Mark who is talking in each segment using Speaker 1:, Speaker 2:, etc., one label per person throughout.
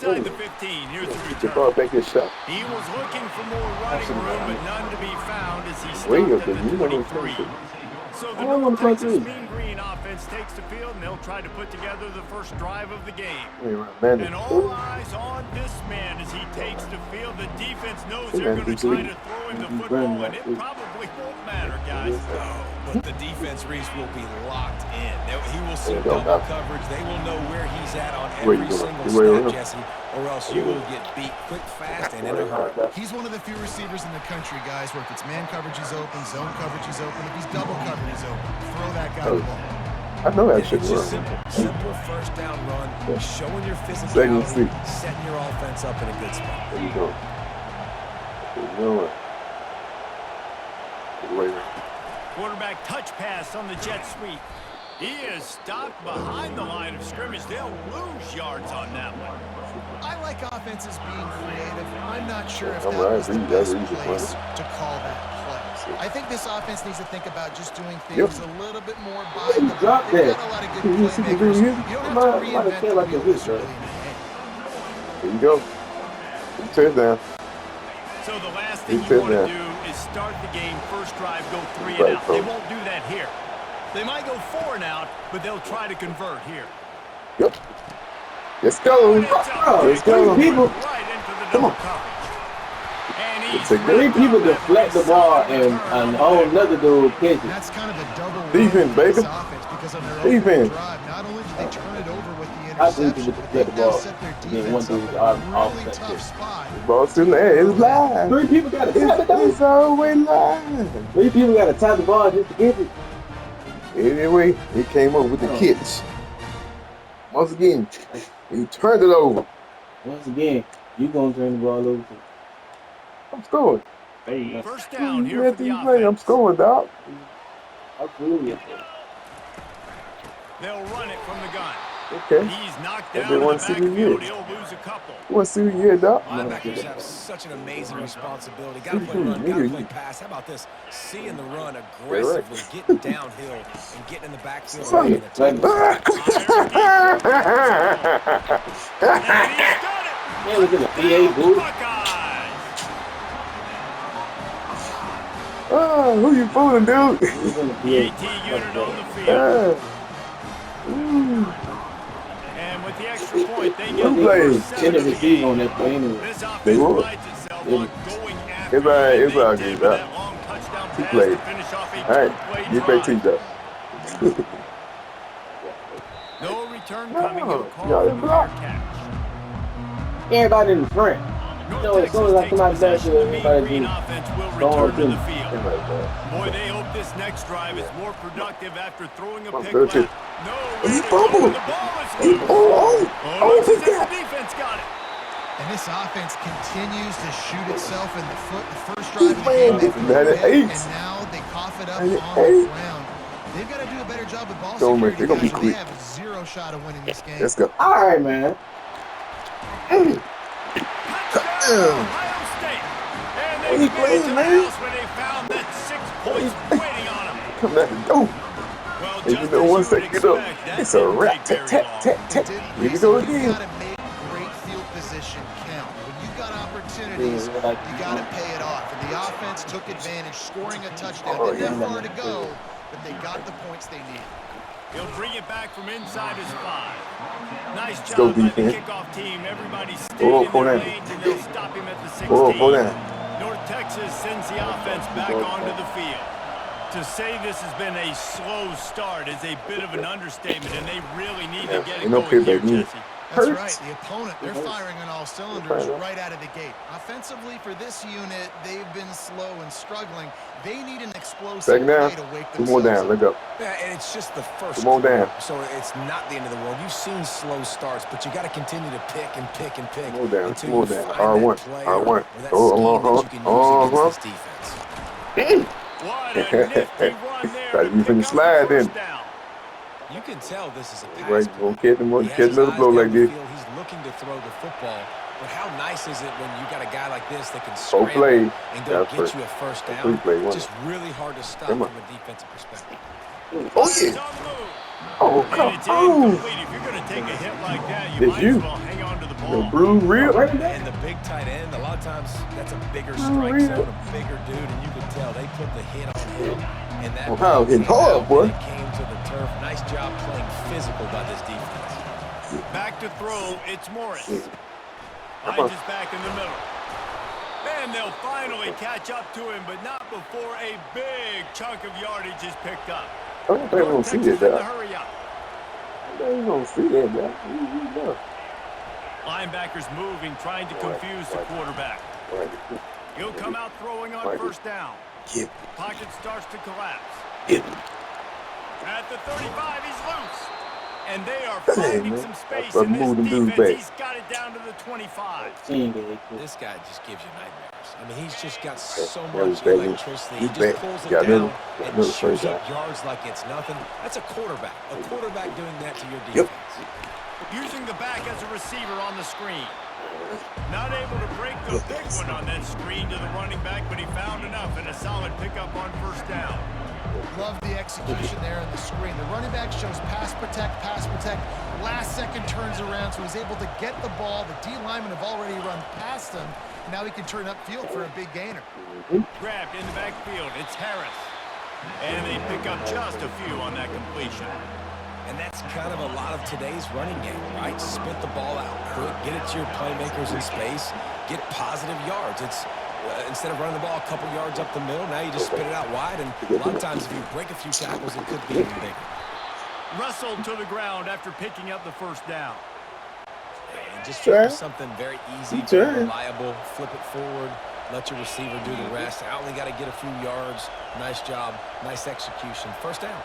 Speaker 1: Inside the 15, here's the return.
Speaker 2: The ball back his shot.
Speaker 1: He was looking for more running room, but none to be found as he stopped at the 23. So the North Texas Mean Green offense takes the field, and they'll try to put together the first drive of the game. And all eyes on this man as he takes the field. The defense knows they're going to try to throw him the football, and it probably won't matter, guys.
Speaker 3: But the defense, Reese, will be locked in. He will see double coverage. They will know where he's at on every single snap, Jesse, or else you will get beat quick, fast, and in a hurry.
Speaker 4: He's one of the few receivers in the country, guys, where if it's man coverage, he's open, zone coverage, he's open. If he's double coverage, he's open. Throw that guy the ball.
Speaker 2: I know that shit
Speaker 3: works. Simple first down run, showing your physicality, setting your offense up in a good spot.
Speaker 2: There you go.
Speaker 1: Quarterback touch pass on the jet sweep. He is stopped behind the line of scrimmage. They'll lose yards on that one.
Speaker 4: I like offenses being creative. I'm not sure if that was the best place to call that play. I think this offense needs to think about just doing things a little bit more by the book. They've got a lot of good playmakers. You don't have to reinvent the wheel this early in the game.
Speaker 2: There you go. Turn down.
Speaker 1: So the last thing you want to do is start the game, first drive, go 3 and out. They won't do that here. They might go 4 and out, but they'll try to convert here.
Speaker 2: Yep. Let's go. Let's go, people. Come on.
Speaker 5: It's a three people deflect the ball and a whole another dude catch it.
Speaker 4: That's kind of a double
Speaker 2: defense, baby.
Speaker 4: Defense. Not only did they turn it over with the interception, but they now set their defense up in a really tough spot.
Speaker 2: The ball's still there. It's live.
Speaker 5: Three people got to tap the ball.
Speaker 2: It's always live.
Speaker 5: Three people got to tap the ball just to get it.
Speaker 2: Anyway, he came up with the kits. Once again, he turned it over.
Speaker 5: Once again, you gonna turn the ball over.
Speaker 2: I'm scoring.
Speaker 5: Hey,
Speaker 1: first down here for the offense.
Speaker 2: I'm scoring, dog.
Speaker 5: Absolutely.
Speaker 1: They'll run it from the gun.
Speaker 2: Okay.
Speaker 1: He's knocked down in the backfield. He'll lose a couple.
Speaker 2: You want to see who you hit, dog?
Speaker 3: Linebackers have such an amazing responsibility. Got to play run, got to play pass. How about this? Seeing the run aggressively, getting downhill, and getting in the backfield.
Speaker 5: Yeah, look at the PA booth.
Speaker 2: Oh, who you fooling, dude?
Speaker 1: AT unit on the field. And with the extra point, they get the first
Speaker 5: on that play anyway.
Speaker 1: This offense prides itself on going after
Speaker 2: it's all good,
Speaker 1: that long touchdown
Speaker 2: Two
Speaker 1: pass
Speaker 2: plays.
Speaker 1: to finish off a
Speaker 2: All right,
Speaker 1: two-play
Speaker 2: get back to you,
Speaker 1: drive.
Speaker 2: though.
Speaker 1: No return coming. He'll call
Speaker 2: y'all
Speaker 1: for the
Speaker 2: block.
Speaker 1: catch.
Speaker 5: Everybody in the front.
Speaker 1: North
Speaker 5: as soon as I come out back
Speaker 1: Texas
Speaker 5: here,
Speaker 1: takes possession. The
Speaker 5: everybody
Speaker 1: Green
Speaker 5: do.
Speaker 1: offense will
Speaker 5: Don't
Speaker 1: return to
Speaker 5: do.
Speaker 1: the field. Boy, they hope this next drive is more productive after throwing a pick
Speaker 2: He
Speaker 1: left. No way to go. The ball is
Speaker 2: oh,
Speaker 1: the defense got it.
Speaker 4: And this offense continues to shoot itself in the foot. The first drive of the game, they flew ahead, and now they cough it up on the ground. They've got to do a better job with ball security. They have zero shot of winning this game.
Speaker 2: Let's go.
Speaker 5: All right, man.
Speaker 1: Ohio State. And they made it to the house when they found that 6 points waiting on them.
Speaker 2: Come at the door.
Speaker 1: Well,
Speaker 2: And you know, once they get up, it's a wrap. Tap, tap, tap, tap. Here you go again.
Speaker 4: You got to make great field position count. When you got opportunities, you got to pay it off. And the offense took advantage, scoring a touchdown. They didn't have far to go, but they got the points they needed.
Speaker 1: He'll bring it back from inside his 5. Nice job by the kickoff team. Everybody stayed in their lanes, and they'll stop him at the 16. North Texas sends the offense back onto the field. To say this has been a slow start is a bit of an understatement, and they really need to get it going here, Jesse.
Speaker 4: That's right. The opponent, they're firing on all cylinders right out of the gate. Offensively, for this unit, they've been slow and struggling. They need an explosive play to wake themselves up.
Speaker 2: 2 more down. Let go.
Speaker 3: Yeah, and it's just the first
Speaker 2: 2 more down.
Speaker 3: So it's not the end of the world. You've seen slow starts, but you got to continue to pick and pick and pick.
Speaker 2: 2 more down. 2
Speaker 3: until
Speaker 2: more
Speaker 3: you
Speaker 2: down.
Speaker 3: find
Speaker 2: R1.
Speaker 3: that play
Speaker 2: R1.
Speaker 3: or that scheme that you can use against this defense.
Speaker 1: What a nifty run there.
Speaker 2: Try to be finna slide then.
Speaker 3: You can tell this is a pass.
Speaker 2: Right, won't catch another blow like this.
Speaker 3: He's looking to throw the football, but how nice is it when you got a guy like this that can
Speaker 2: 4
Speaker 3: scramble
Speaker 2: plays.
Speaker 3: and go get you a first down? Just really hard to stop from a defensive perspective.
Speaker 2: Oh, yeah. Oh, come on.
Speaker 1: If you're going to take a hit like that, you might as well hang on to the ball.
Speaker 2: The blue real right there.
Speaker 3: And the big tight end, a lot of times that's a bigger strike zone, a bigger dude, and you can tell they put the hit on him. And that
Speaker 2: Ohio hitting hard, boy.
Speaker 3: It came to the turf. Nice job playing physical by this defense.
Speaker 1: Back to throw, it's Morris. Hines is back in the middle. And they'll finally catch up to him, but not before a big chunk of yardage is picked up.
Speaker 2: I don't think we're going to see that.
Speaker 1: Hurry up.
Speaker 2: I don't going to see that, guy.
Speaker 1: Linebackers moving, trying to confuse the quarterback. He'll come out throwing on first down. Pocket starts to collapse. At the 35, he's loose. And they are finding some space in this defense. He's got it down to the 25.
Speaker 3: This guy just gives you nightmares. I mean, he's just got so much electricity. He just pulls it down and shoots up yards like it's nothing. That's a quarterback. A quarterback doing that to your defense.
Speaker 1: Using the back as a receiver on the screen. Not able to break the big one on that screen to the running back, but he found enough and a solid pickup on first down.
Speaker 4: Love the execution there on the screen. The running back shows pass protect. Last second turns around, so he's able to get the ball. The D linemen have already run past him. Now he can turn upfield for a big gainer.
Speaker 1: Grabbed in the backfield. It's Harris. And they pick up just a few on that completion.
Speaker 3: And that's kind of a lot of today's running game, right? Spit the ball out quick, get it to your playmakers in space, get positive yards. It's instead of running the ball a couple yards up the middle, now you just spit it out wide, and a lot of times if you break a few tackles, it could be even bigger.
Speaker 1: Wrestled to the ground after picking up the first down.
Speaker 3: And just try something very easy, very reliable, flip it forward, let your receiver do the rest. I only got to get a few yards. Nice job, nice execution. First down.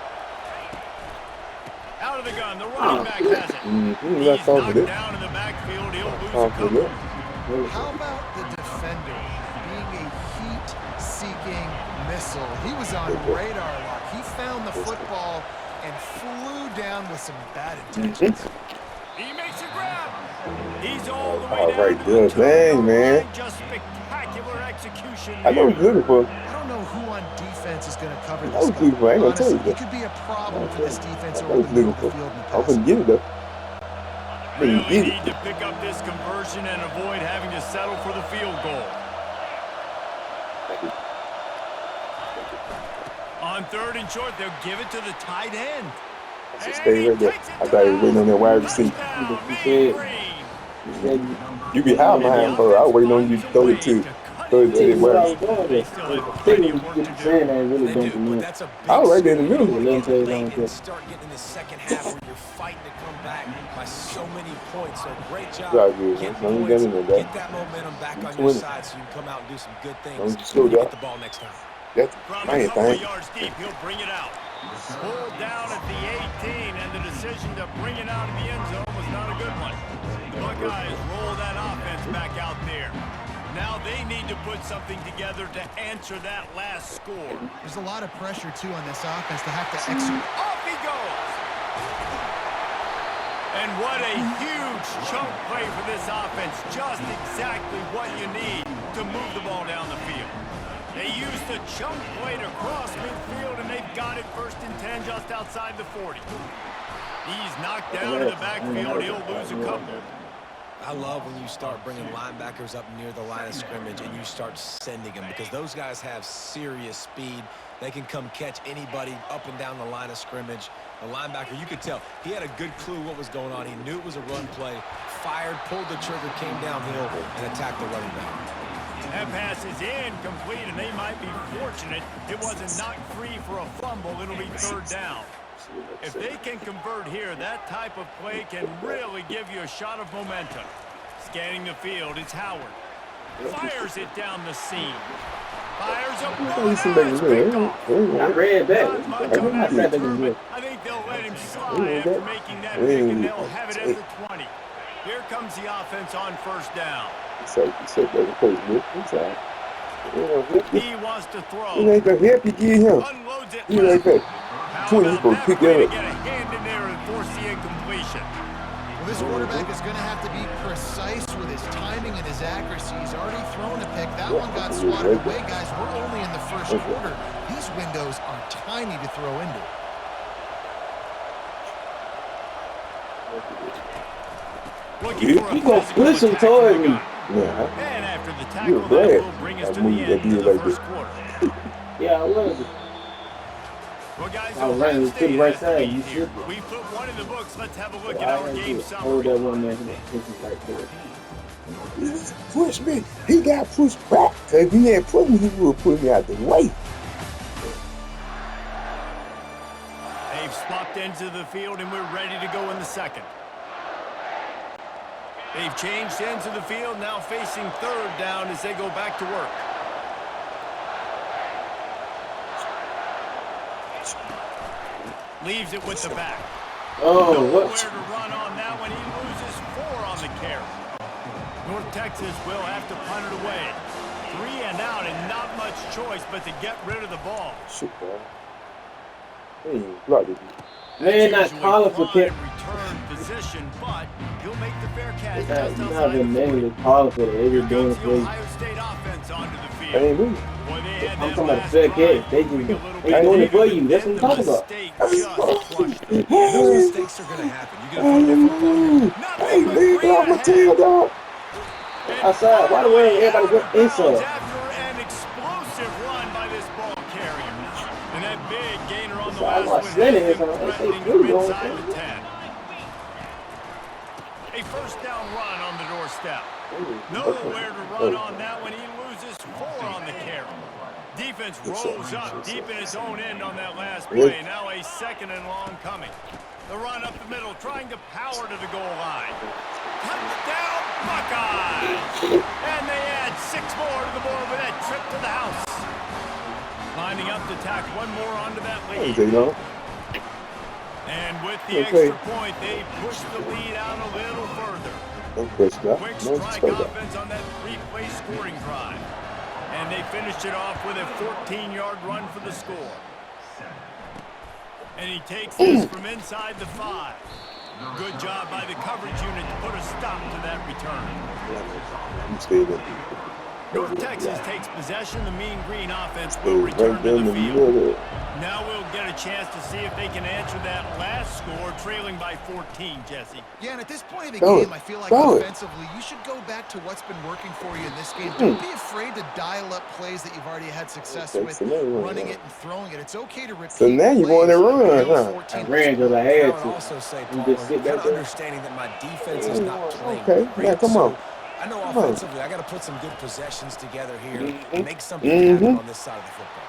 Speaker 1: Out of the gun, the running back has it. He's knocked down in the backfield. He'll lose a couple.
Speaker 4: How about the defender being a heat-seeking missile? He was on radar lock. He found the football and flew down with some bad intentions.
Speaker 1: He makes a grab. He's all the way
Speaker 2: All
Speaker 1: down
Speaker 2: right,
Speaker 1: to
Speaker 2: good
Speaker 1: the
Speaker 2: thing, man.
Speaker 1: Just spectacular execution.
Speaker 2: I know he's looking for.
Speaker 4: I don't know who on defense is going to cover
Speaker 2: I
Speaker 4: this
Speaker 2: was looking for. I ain't gonna tell you
Speaker 4: Honestly,
Speaker 2: that.
Speaker 4: it could be a problem for this defense
Speaker 2: I
Speaker 4: over
Speaker 2: was
Speaker 4: the middle
Speaker 2: looking
Speaker 4: of the
Speaker 2: for.
Speaker 4: field in the
Speaker 2: I was
Speaker 4: pass.
Speaker 2: gonna get it though.
Speaker 1: Really need to pick up this conversion and avoid having to settle for the field goal. On third and short, they'll give it to the tight end.
Speaker 2: I should stay right there. I thought he was waiting on that wide receiver. You be high behind, bro. I was waiting on you to throw it to the wide receiver. I was right there in the middle.
Speaker 3: Start getting in the second half where you're fighting to come back by so many points. So great job. Get that momentum back on your side so you can come out and do some good things when you get the ball next time.
Speaker 2: That's my thing.
Speaker 1: Yards deep, he'll bring it out. Pulled down at the 18, and the decision to bring it out of the end zone was not a good one. The Buckeyes roll that offense back out there. Now they need to put something together to answer that last score.
Speaker 4: There's a lot of pressure, too, on this offense to have to execute.
Speaker 1: Off he goes! And what a huge chunk play for this offense. Just exactly what you need to move the ball down the field. They used a chunk play to cross midfield, and they've got it first and 10 just outside the 40. He's knocked down in the backfield. He'll lose a couple.
Speaker 3: I love when you start bringing linebackers up near the line of scrimmage and you start sending them because those guys have serious speed. They can come catch anybody up and down the line of scrimmage. The linebacker, you could tell, he had a good clue what was going on. He knew it was a run play, fired, pulled the trigger, came downhill, and attacked the running back.
Speaker 1: That pass is incomplete, and they might be fortunate it wasn't knocked free for a fumble. It'll be third down. If they can convert here, that type of play can really give you a shot of momentum. Scanning the field, it's Howard. Fires it down the seam. Fires up.
Speaker 5: I read that.
Speaker 1: I think they'll let him slide after making that pick, and they'll have it at the 20. Here comes the offense on first down. He wants to throw.
Speaker 2: He ain't gonna help you get him.
Speaker 1: Unloads it.
Speaker 2: He right there. 20, he's gonna pick that up.
Speaker 1: Get a hand in there and force the incompletion.
Speaker 4: Well, this quarterback is going to have to be precise with his timing and his accuracy. He's already thrown a pick. That one got swatted away, guys. We're only in the first quarter. These windows are tiny to throw into.
Speaker 1: Looking for a
Speaker 5: You gonna
Speaker 1: physical
Speaker 5: push him
Speaker 1: attack
Speaker 5: towards
Speaker 1: from the
Speaker 5: me.
Speaker 1: guy.
Speaker 2: Yeah,
Speaker 1: And after the
Speaker 2: you
Speaker 1: tackle,
Speaker 2: were
Speaker 1: that
Speaker 2: glad
Speaker 1: will bring us
Speaker 2: I
Speaker 1: to the
Speaker 2: moved that
Speaker 1: end of
Speaker 2: deal
Speaker 1: the
Speaker 2: like
Speaker 1: first
Speaker 2: this.
Speaker 1: quarter.
Speaker 5: Yeah, I was.
Speaker 1: Well, guys,
Speaker 5: I was
Speaker 1: Ohio
Speaker 5: running to the
Speaker 1: State
Speaker 5: right
Speaker 1: has the
Speaker 5: side.
Speaker 1: lead
Speaker 5: You
Speaker 1: here.
Speaker 5: slipped it.
Speaker 1: We've put one in the books. Let's have a look
Speaker 5: But
Speaker 1: at
Speaker 5: I
Speaker 1: our
Speaker 5: gotta
Speaker 1: game
Speaker 5: do it. Hold
Speaker 1: summary.
Speaker 5: that one there. Push him right there.
Speaker 2: Push me. He got pushed back. If he had put me, he would have put me out the way.
Speaker 1: They've swapped ends of the field, and we're ready to go in the second. They've changed ends of the field, now facing third down as they go back to work. Leaves it with the back.
Speaker 5: Oh,
Speaker 1: Nowhere
Speaker 5: what?
Speaker 1: to run on that one. He loses 4 on the carry. North Texas will have to punt it away. 3 and out, and not much choice but to get rid of the ball.
Speaker 2: Shit, bro. He ain't blocked it.
Speaker 5: Man, not calling for kick.
Speaker 1: Return position, but he'll make the fair catch
Speaker 5: He's
Speaker 1: just
Speaker 5: not
Speaker 1: outside
Speaker 5: even
Speaker 1: the 40.
Speaker 5: mainly calling for it. They
Speaker 1: Here
Speaker 5: just doing
Speaker 1: comes
Speaker 5: it
Speaker 1: the
Speaker 5: for you.
Speaker 1: Ohio State offense onto the
Speaker 2: I
Speaker 1: field.
Speaker 2: ain't moving.
Speaker 1: Boy, they had
Speaker 5: I'm
Speaker 1: that
Speaker 5: talking about
Speaker 1: last
Speaker 5: fair
Speaker 1: drive
Speaker 5: catch. They
Speaker 1: moving a
Speaker 5: just
Speaker 1: little
Speaker 5: they
Speaker 1: bit
Speaker 5: doing it for
Speaker 1: later,
Speaker 5: you. That's what I'm
Speaker 1: and the
Speaker 5: talking about.
Speaker 1: mistake just crushed them.
Speaker 3: And those mistakes are going to happen. You're going to throw the football here.
Speaker 2: Hey,
Speaker 1: Nothing but
Speaker 2: leave
Speaker 1: green
Speaker 2: off my
Speaker 1: ahead.
Speaker 2: tail, dog.
Speaker 1: And
Speaker 5: Outside. Why the world
Speaker 1: finally
Speaker 5: everybody
Speaker 1: out
Speaker 5: go
Speaker 1: of bounds
Speaker 5: inside?
Speaker 1: after an explosive run by this ball carrier. And that big gainer on the
Speaker 5: So I
Speaker 1: last
Speaker 5: got
Speaker 1: one
Speaker 5: Slenny
Speaker 1: has
Speaker 5: in
Speaker 1: them
Speaker 5: some. They
Speaker 1: threatening
Speaker 5: really
Speaker 1: from
Speaker 5: going
Speaker 1: inside the
Speaker 5: for
Speaker 1: 10. A first down run on the doorstep. Nowhere to run on that one. He loses 4 on the carry. Defense rolls up deep in its own end on that last play. Now a second and long coming. The run up the middle, trying to power to the goal line. Touchdown, Buckeyes! And they add 6 more to the board with that trip to the house. Lining up to tack one more onto that lead. And with the extra point, they push the lead out a little further. Quick strike offense on that 3-play scoring drive. And they finished it off with a 14-yard run for the score. And he takes this from inside the 5. Good job by the coverage unit to put a stop to that return. North Texas takes possession. The Mean Green offense will return to the field. Now we'll get a chance to see if they can answer that last score, trailing by 14, Jesse.
Speaker 4: Yeah, and at this point of the game, I feel like offensively, you should go back to what's been working for you in this game. Don't be afraid to dial up plays that you've already had success with, running it and throwing it. It's okay to repeat.
Speaker 2: So now you want to run, huh?
Speaker 5: I ran because I had
Speaker 3: I would
Speaker 5: to.
Speaker 3: also say,
Speaker 5: You
Speaker 3: Paul,
Speaker 5: just sit
Speaker 3: kind
Speaker 5: back
Speaker 3: of
Speaker 5: there.
Speaker 3: understanding that my defense is not playing
Speaker 2: Okay,
Speaker 3: great.
Speaker 2: now come on.
Speaker 3: So I know offensively, I got to put some good possessions together here and make something happen on this side of the football.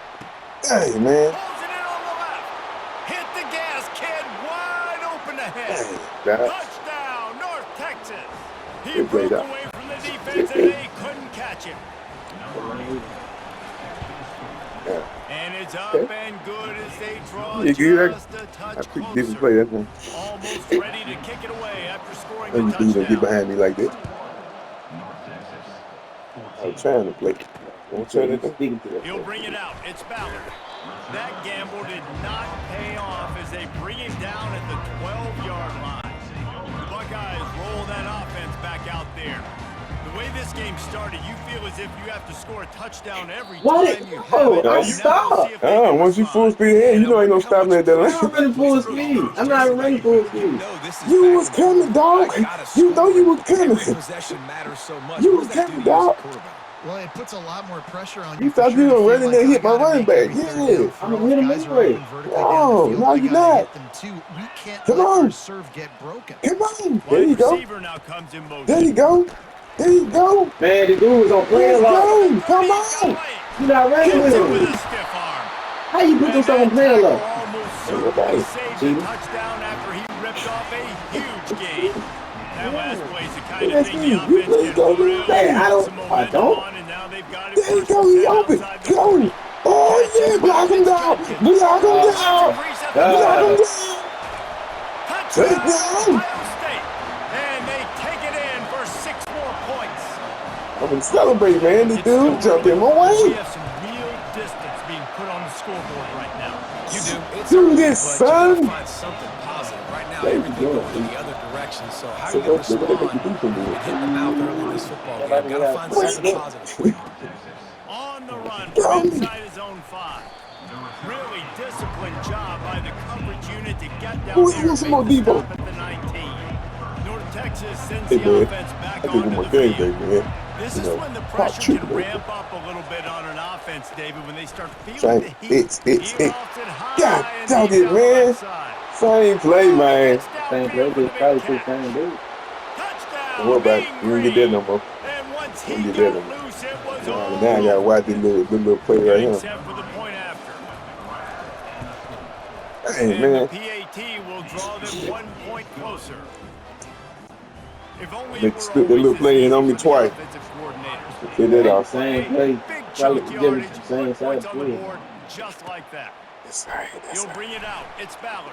Speaker 2: Hey, man.
Speaker 1: Pulls it in on the left. Hit the gas, kid. Wide open ahead.
Speaker 2: Hey,
Speaker 1: Touchdown, North Texas. He broke away from the defense, and they couldn't catch him. And it's up and good as they draw just a touch closer. Almost ready to kick it away after scoring the
Speaker 2: Let me get
Speaker 1: touchdown.
Speaker 2: behind me like that. I'm trying to play. I'm trying to speak to that.
Speaker 1: He'll bring it out. It's Ballard. That gamble did not pay off as they bring him down at the 12-yard line. The Buckeyes roll that offense back out there. The way this game started, you feel as if you have to score a touchdown every time you have it.
Speaker 5: Don't stop.
Speaker 2: Once you full speed ahead, you know ain't no stopping at that
Speaker 5: I'm
Speaker 2: line.
Speaker 5: not running full speed. I'm not even running full speed.
Speaker 2: You was coming, dog. You know you was coming.
Speaker 3: Every possession matters so much.
Speaker 2: You
Speaker 3: What
Speaker 2: was
Speaker 3: does that do
Speaker 2: coming,
Speaker 3: to you as a
Speaker 2: dog.
Speaker 3: quarterback?
Speaker 4: Well, it puts a lot more pressure on you.
Speaker 2: You thought you were running and hit my running back. Yeah.
Speaker 5: I'm gonna hit him anyway.
Speaker 2: No, no, you're not.
Speaker 4: We can't
Speaker 2: Come
Speaker 4: let
Speaker 2: on.
Speaker 4: our serve get broken.
Speaker 2: Come on. There you go.
Speaker 1: Now comes in motion.
Speaker 2: There you go. There you go.
Speaker 5: Man, the dude was on play a
Speaker 2: Let's
Speaker 5: lot.
Speaker 2: go. Come on.
Speaker 5: You not running with
Speaker 1: With a
Speaker 5: him.
Speaker 1: stiff arm.
Speaker 5: How you put yourself on play a lot?
Speaker 1: Almost certainly saved the touchdown after he ripped off a huge gain. That last play is the kind of thing the offense can really
Speaker 5: Hey, I
Speaker 1: put some
Speaker 5: don't.
Speaker 1: momentum
Speaker 5: I
Speaker 1: on, and now they've got it
Speaker 2: There you
Speaker 1: first
Speaker 2: go.
Speaker 1: and
Speaker 2: He
Speaker 1: 10
Speaker 2: open.
Speaker 1: outside the
Speaker 2: Go.
Speaker 1: 40.
Speaker 2: Oh, yeah. Block him down. Block him down. Block him down.
Speaker 1: Touchdown, Ohio State. And they take it in for 6 more points.
Speaker 2: I'm gonna celebrate, man. This dude jumped in my
Speaker 1: We
Speaker 2: way.
Speaker 1: have some real distance being put on the scoreboard right now.
Speaker 3: You do. It's
Speaker 2: Do
Speaker 3: early,
Speaker 2: this,
Speaker 3: but you gotta
Speaker 2: son.
Speaker 3: find something positive. Right now,
Speaker 2: There you
Speaker 3: everything
Speaker 2: go.
Speaker 3: going in the other direction. So how
Speaker 2: So
Speaker 3: are you going to
Speaker 2: that's what they make you
Speaker 3: respond?
Speaker 2: do from
Speaker 3: You've been hitting the mouth early in this football game. Got to find something positive.
Speaker 1: On the run from inside his own 5. Really disciplined job by the coverage unit to get down
Speaker 2: Who's
Speaker 1: there and
Speaker 2: some more
Speaker 1: make the
Speaker 2: Debo?
Speaker 1: stop at the 19. North Texas sends
Speaker 2: Hey,
Speaker 1: the
Speaker 2: man.
Speaker 1: offense back
Speaker 2: I think
Speaker 1: onto
Speaker 2: one
Speaker 1: the
Speaker 2: game
Speaker 1: field.
Speaker 2: day, man.
Speaker 1: This
Speaker 2: You
Speaker 1: is
Speaker 2: know,
Speaker 1: when the
Speaker 2: pop
Speaker 1: pressure
Speaker 2: chicken
Speaker 1: can
Speaker 2: over.
Speaker 1: ramp up a little bit on an offense, David, when they start feeling
Speaker 2: Same.
Speaker 1: the heat.
Speaker 2: It's
Speaker 1: He
Speaker 2: it.
Speaker 1: lofts it
Speaker 2: God
Speaker 1: high and
Speaker 2: dog
Speaker 1: deep
Speaker 2: it,
Speaker 1: down the left
Speaker 2: man.
Speaker 1: side.
Speaker 2: Same play,
Speaker 1: Oh, he
Speaker 2: man.
Speaker 1: gets
Speaker 5: Same play,
Speaker 1: downfield for the
Speaker 5: just
Speaker 1: big
Speaker 5: probably the
Speaker 1: catch.
Speaker 5: same dude.
Speaker 1: Touchdown,
Speaker 2: What about
Speaker 1: Mean
Speaker 2: you don't get that
Speaker 1: Green.
Speaker 2: no more?
Speaker 1: And once
Speaker 2: You
Speaker 1: he
Speaker 2: don't get that
Speaker 1: got
Speaker 2: no more.
Speaker 1: loose, it was
Speaker 2: Now
Speaker 1: all
Speaker 2: I gotta
Speaker 1: over.
Speaker 2: watch this little play right
Speaker 1: Getting
Speaker 2: here.
Speaker 1: set for the point after.
Speaker 2: Hey,
Speaker 1: And
Speaker 2: man.
Speaker 1: the PAT will draw them 1 point closer. If only
Speaker 2: They
Speaker 1: it were
Speaker 2: split that
Speaker 1: always
Speaker 2: little
Speaker 1: this
Speaker 2: play in
Speaker 1: easy
Speaker 2: on me
Speaker 1: for the
Speaker 2: twice.
Speaker 1: offensive coordinators.
Speaker 2: Figure that
Speaker 1: Big
Speaker 2: out.
Speaker 5: Same
Speaker 1: play,
Speaker 5: play.
Speaker 1: big
Speaker 5: Probably
Speaker 1: chunk
Speaker 5: give
Speaker 1: yardage,
Speaker 5: it the
Speaker 1: put
Speaker 5: same side
Speaker 1: points on the
Speaker 5: field.
Speaker 1: board just like that.
Speaker 2: That's right. That's
Speaker 1: He'll
Speaker 2: right.
Speaker 1: bring it out. It's Ballard.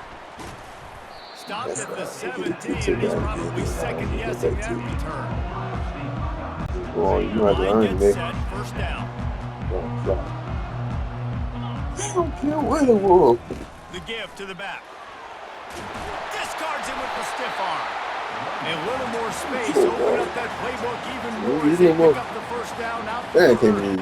Speaker 1: Stopped
Speaker 2: That's
Speaker 1: at the
Speaker 2: right.
Speaker 1: 17,
Speaker 2: Take
Speaker 1: and he's
Speaker 2: that
Speaker 1: probably
Speaker 2: again.
Speaker 1: second-guessing that return.
Speaker 2: Boy, you know how to
Speaker 1: Line
Speaker 2: earn
Speaker 1: gets
Speaker 2: it.
Speaker 1: set, first down.
Speaker 2: I don't care what it was.
Speaker 1: The give to the back. Discards him with the stiff arm. A little more space, open up that playbook even more as they pick up the first down out to the 30.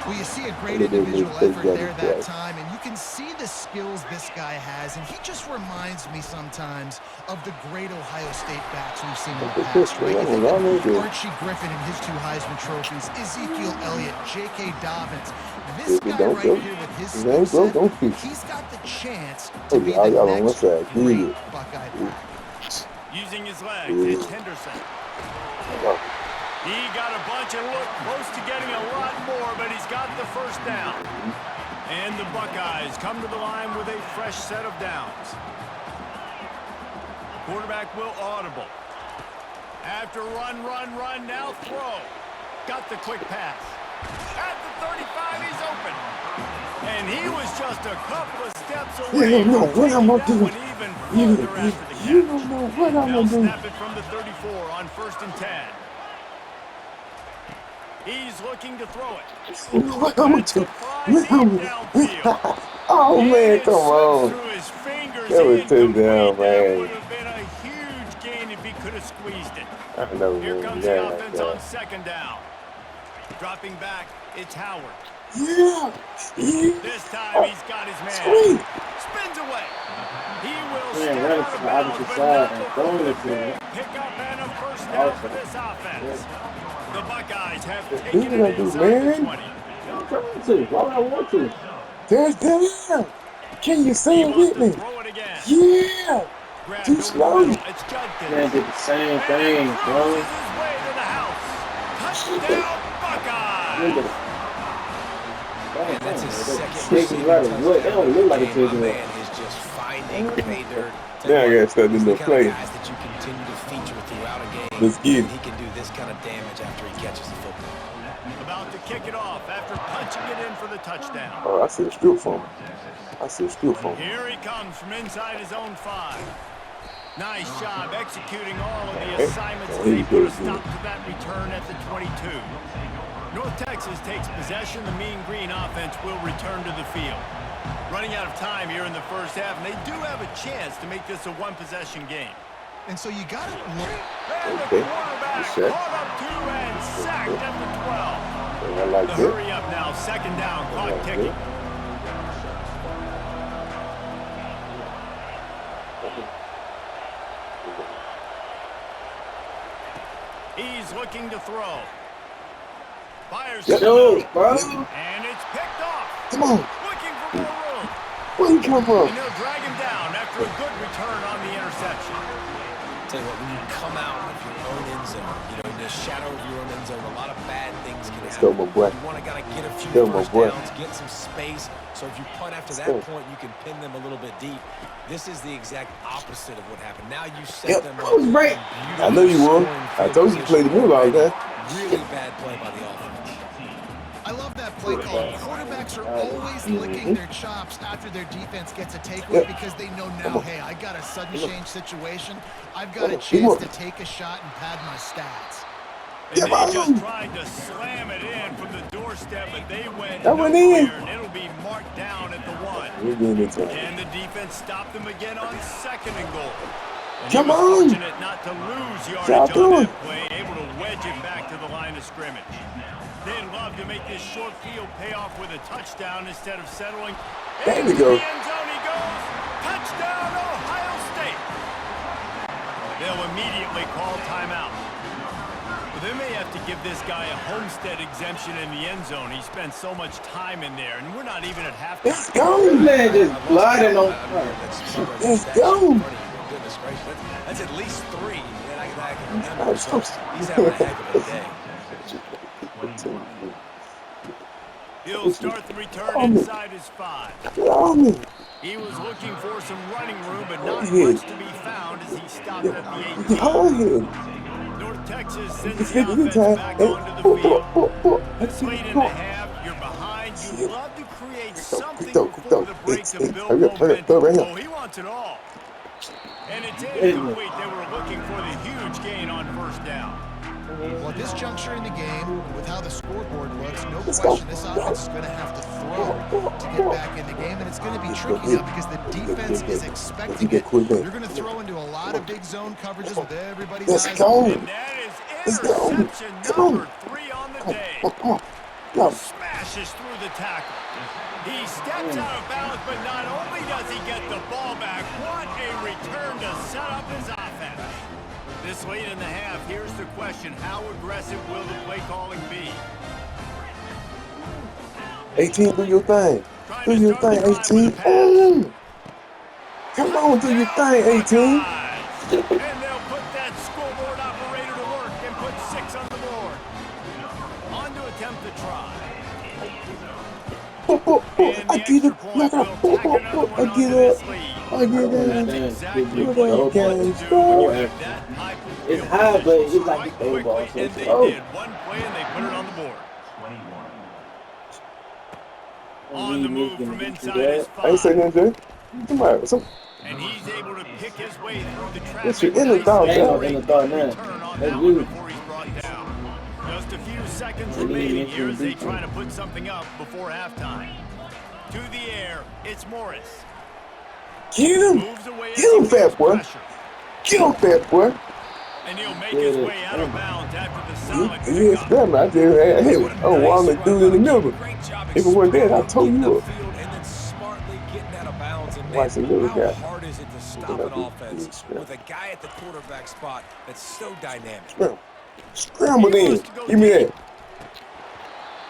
Speaker 4: Well, you see a great individual effort there that time, and you can see the skills this guy has, and he just reminds me sometimes of the great Ohio State backs we've seen in the past, right? You think of Archie Griffin and his 2 Heisman trophies, Ezekiel Elliott, J.K. Dobbins. This guy right here with his skill set, he's got the chance to be the next great Buckeye back.
Speaker 1: Using his legs, it's Henderson. He got a bunch and looked close to getting a lot more, but he's got the first down. And the Buckeyes come to the line with a fresh set of downs. Quarterback will audible. After run, now throw. Got the quick pass. At the 35, he's open. And he was just a couple of steps away from taking that one even further after the catch.
Speaker 2: You don't know what I'm
Speaker 1: They'll
Speaker 2: gonna do.
Speaker 1: snap it from the 34 on 1st and 10. He's looking to throw it.
Speaker 2: You know what I'm gonna do.
Speaker 1: Downfield.
Speaker 2: Oh, man, come on.
Speaker 1: Through his fingers.
Speaker 2: That was touchdown,
Speaker 1: That
Speaker 2: man.
Speaker 1: would have been a huge gain if he could have squeezed it.
Speaker 2: I know,
Speaker 1: Here
Speaker 2: man.
Speaker 1: comes the offense on 2nd down. Dropping back, it's Howard.
Speaker 2: Yeah.
Speaker 1: This time he's got his man. Spins away. He will step out of bounds, but not before the big pickup and a first down for this offense. The Buckeyes have taken it inside the 20.
Speaker 5: I'm trying to. Why would I want to?
Speaker 2: There's down. Can you say it with me?
Speaker 1: Throw it again.
Speaker 2: Yeah. Too slow.
Speaker 1: It's Judkins.
Speaker 5: Man did the same thing, bro.
Speaker 1: His way to the house. Touchdown, Buckeyes.
Speaker 5: Man,
Speaker 3: That's his second
Speaker 5: receiving touchdown. They don't look like a touchdown.
Speaker 3: Man is just finding pay dirt.
Speaker 2: Now I gotta start this little play.
Speaker 3: Guys that you continue to feature throughout a game.
Speaker 2: Let's get it.
Speaker 3: He can do this kind of damage after he catches the football.
Speaker 1: About to kick it off after punching it in for the touchdown.
Speaker 2: Oh, I see a strip for him. I see a strip for him.
Speaker 1: Here he comes from inside his own 5. Nice job executing all of the assignments as they put a stop to that return at the 22. North Texas takes possession. The Mean Green offense will return to the field. Running out of time here in the first half, and they do have a chance to make this a 1-possession game.
Speaker 4: And so you got to look.
Speaker 1: And the quarterback caught up to and sacked at the 12.
Speaker 2: I like
Speaker 1: The
Speaker 2: that.
Speaker 1: hurry up now, 2nd down, clock ticking. He's looking to throw. Fires
Speaker 5: Yo, bro.
Speaker 1: and it's picked off.
Speaker 2: Come on.
Speaker 1: Looking for more room.
Speaker 2: Where you come from?
Speaker 1: And they'll drag him down after a good return on the interception.
Speaker 3: Tell you what, when you come out of your own end zone, you know, in the shadow of your own end zone, a lot of bad things can happen.
Speaker 2: Go, my boy.
Speaker 3: You want to gotta get a few
Speaker 2: Go, my
Speaker 3: first
Speaker 2: boy.
Speaker 3: downs, get some space. So if you punt after that point, you can pin them a little bit deep. This is the exact opposite of what happened. Now you set them up.
Speaker 2: I was right. I know you will. I told you to play the move all that.
Speaker 3: Really bad play by the offense.
Speaker 4: I love that play call. Quarterbacks are always licking their chops after their defense gets a takeaway because they know now, hey, I got a sudden change situation. I've got a chance to take a shot and pad my stats.
Speaker 1: And they just tried to slam it in from the doorstep, but they went nowhere, and it'll be marked down at the 1. And the defense stopped them again on 2nd and goal. And he was fortunate not to lose yardage on that play, able to wedge it back to the line of scrimmage. They'd love to make this short field pay off with a touchdown instead of settling.
Speaker 2: There we go.
Speaker 1: The end zone he goes. Touchdown, Ohio State. They'll immediately call timeout. Well, they may have to give this guy a homestead exemption in the end zone. He spent so much time in there, and we're not even at halftime.
Speaker 5: Let's go, man. Just gliding on. Let's go.
Speaker 3: Goodness gracious, that's at least 3 that I can remember. So he's having a heck of a day.
Speaker 1: He'll start the return inside his 5. He was looking for some running room, but not much to be found as he stopped at the 18. North Texas sends the offense back onto the field. It's late in the half. You're behind. You love to create something before the break to build momentum. Oh, he wants it all. And it's incomplete. They were looking for the huge gain on first down.
Speaker 4: Well, at this juncture in the game, with how the scoreboard looks, no question this offense is going to have to throw to get back in the game, and it's going to be tricky now because the defense is expecting it. You're going to throw into a lot of big zone coverages with everybody's eyes.
Speaker 1: And that is interception number 3 on the day. Smashes through the tackle. He steps out of bounds, but not only does he get the ball back, what a return to set up his offense. This late in the half, here's the question. How aggressive will the play calling be?
Speaker 2: 18, do your thing. Do your thing, 18. Come on, do your thing, 18.
Speaker 1: And they'll put that scoreboard operator to work and put 6 on the board. On to attempt the try.
Speaker 2: I get it. I get it. I get it.
Speaker 5: It's high, but it's like a throw ball.
Speaker 1: And they did one play and they put it on the board. On the move from inside his 5.
Speaker 2: I ain't saying nothing. Come on.
Speaker 1: And he's able to pick his way through the traffic.
Speaker 2: It's in the dog now.
Speaker 5: In the dog now. That's good.
Speaker 1: Before he's brought down. Just a few seconds remaining here as they try to put something up before halftime. To the air, it's Morris.
Speaker 2: Get him! Get him, fat boy! Get him, fat boy!
Speaker 1: And he'll make his way out of bounds after the solid
Speaker 2: pickup. I did. Hey, oh, Wallen dude in the middle. If it wasn't there, I told you what. Watch the little guy.
Speaker 3: How hard is it to stop an offense with a guy at the quarterback spot that's so dynamic?
Speaker 2: Scramble in. Give me that.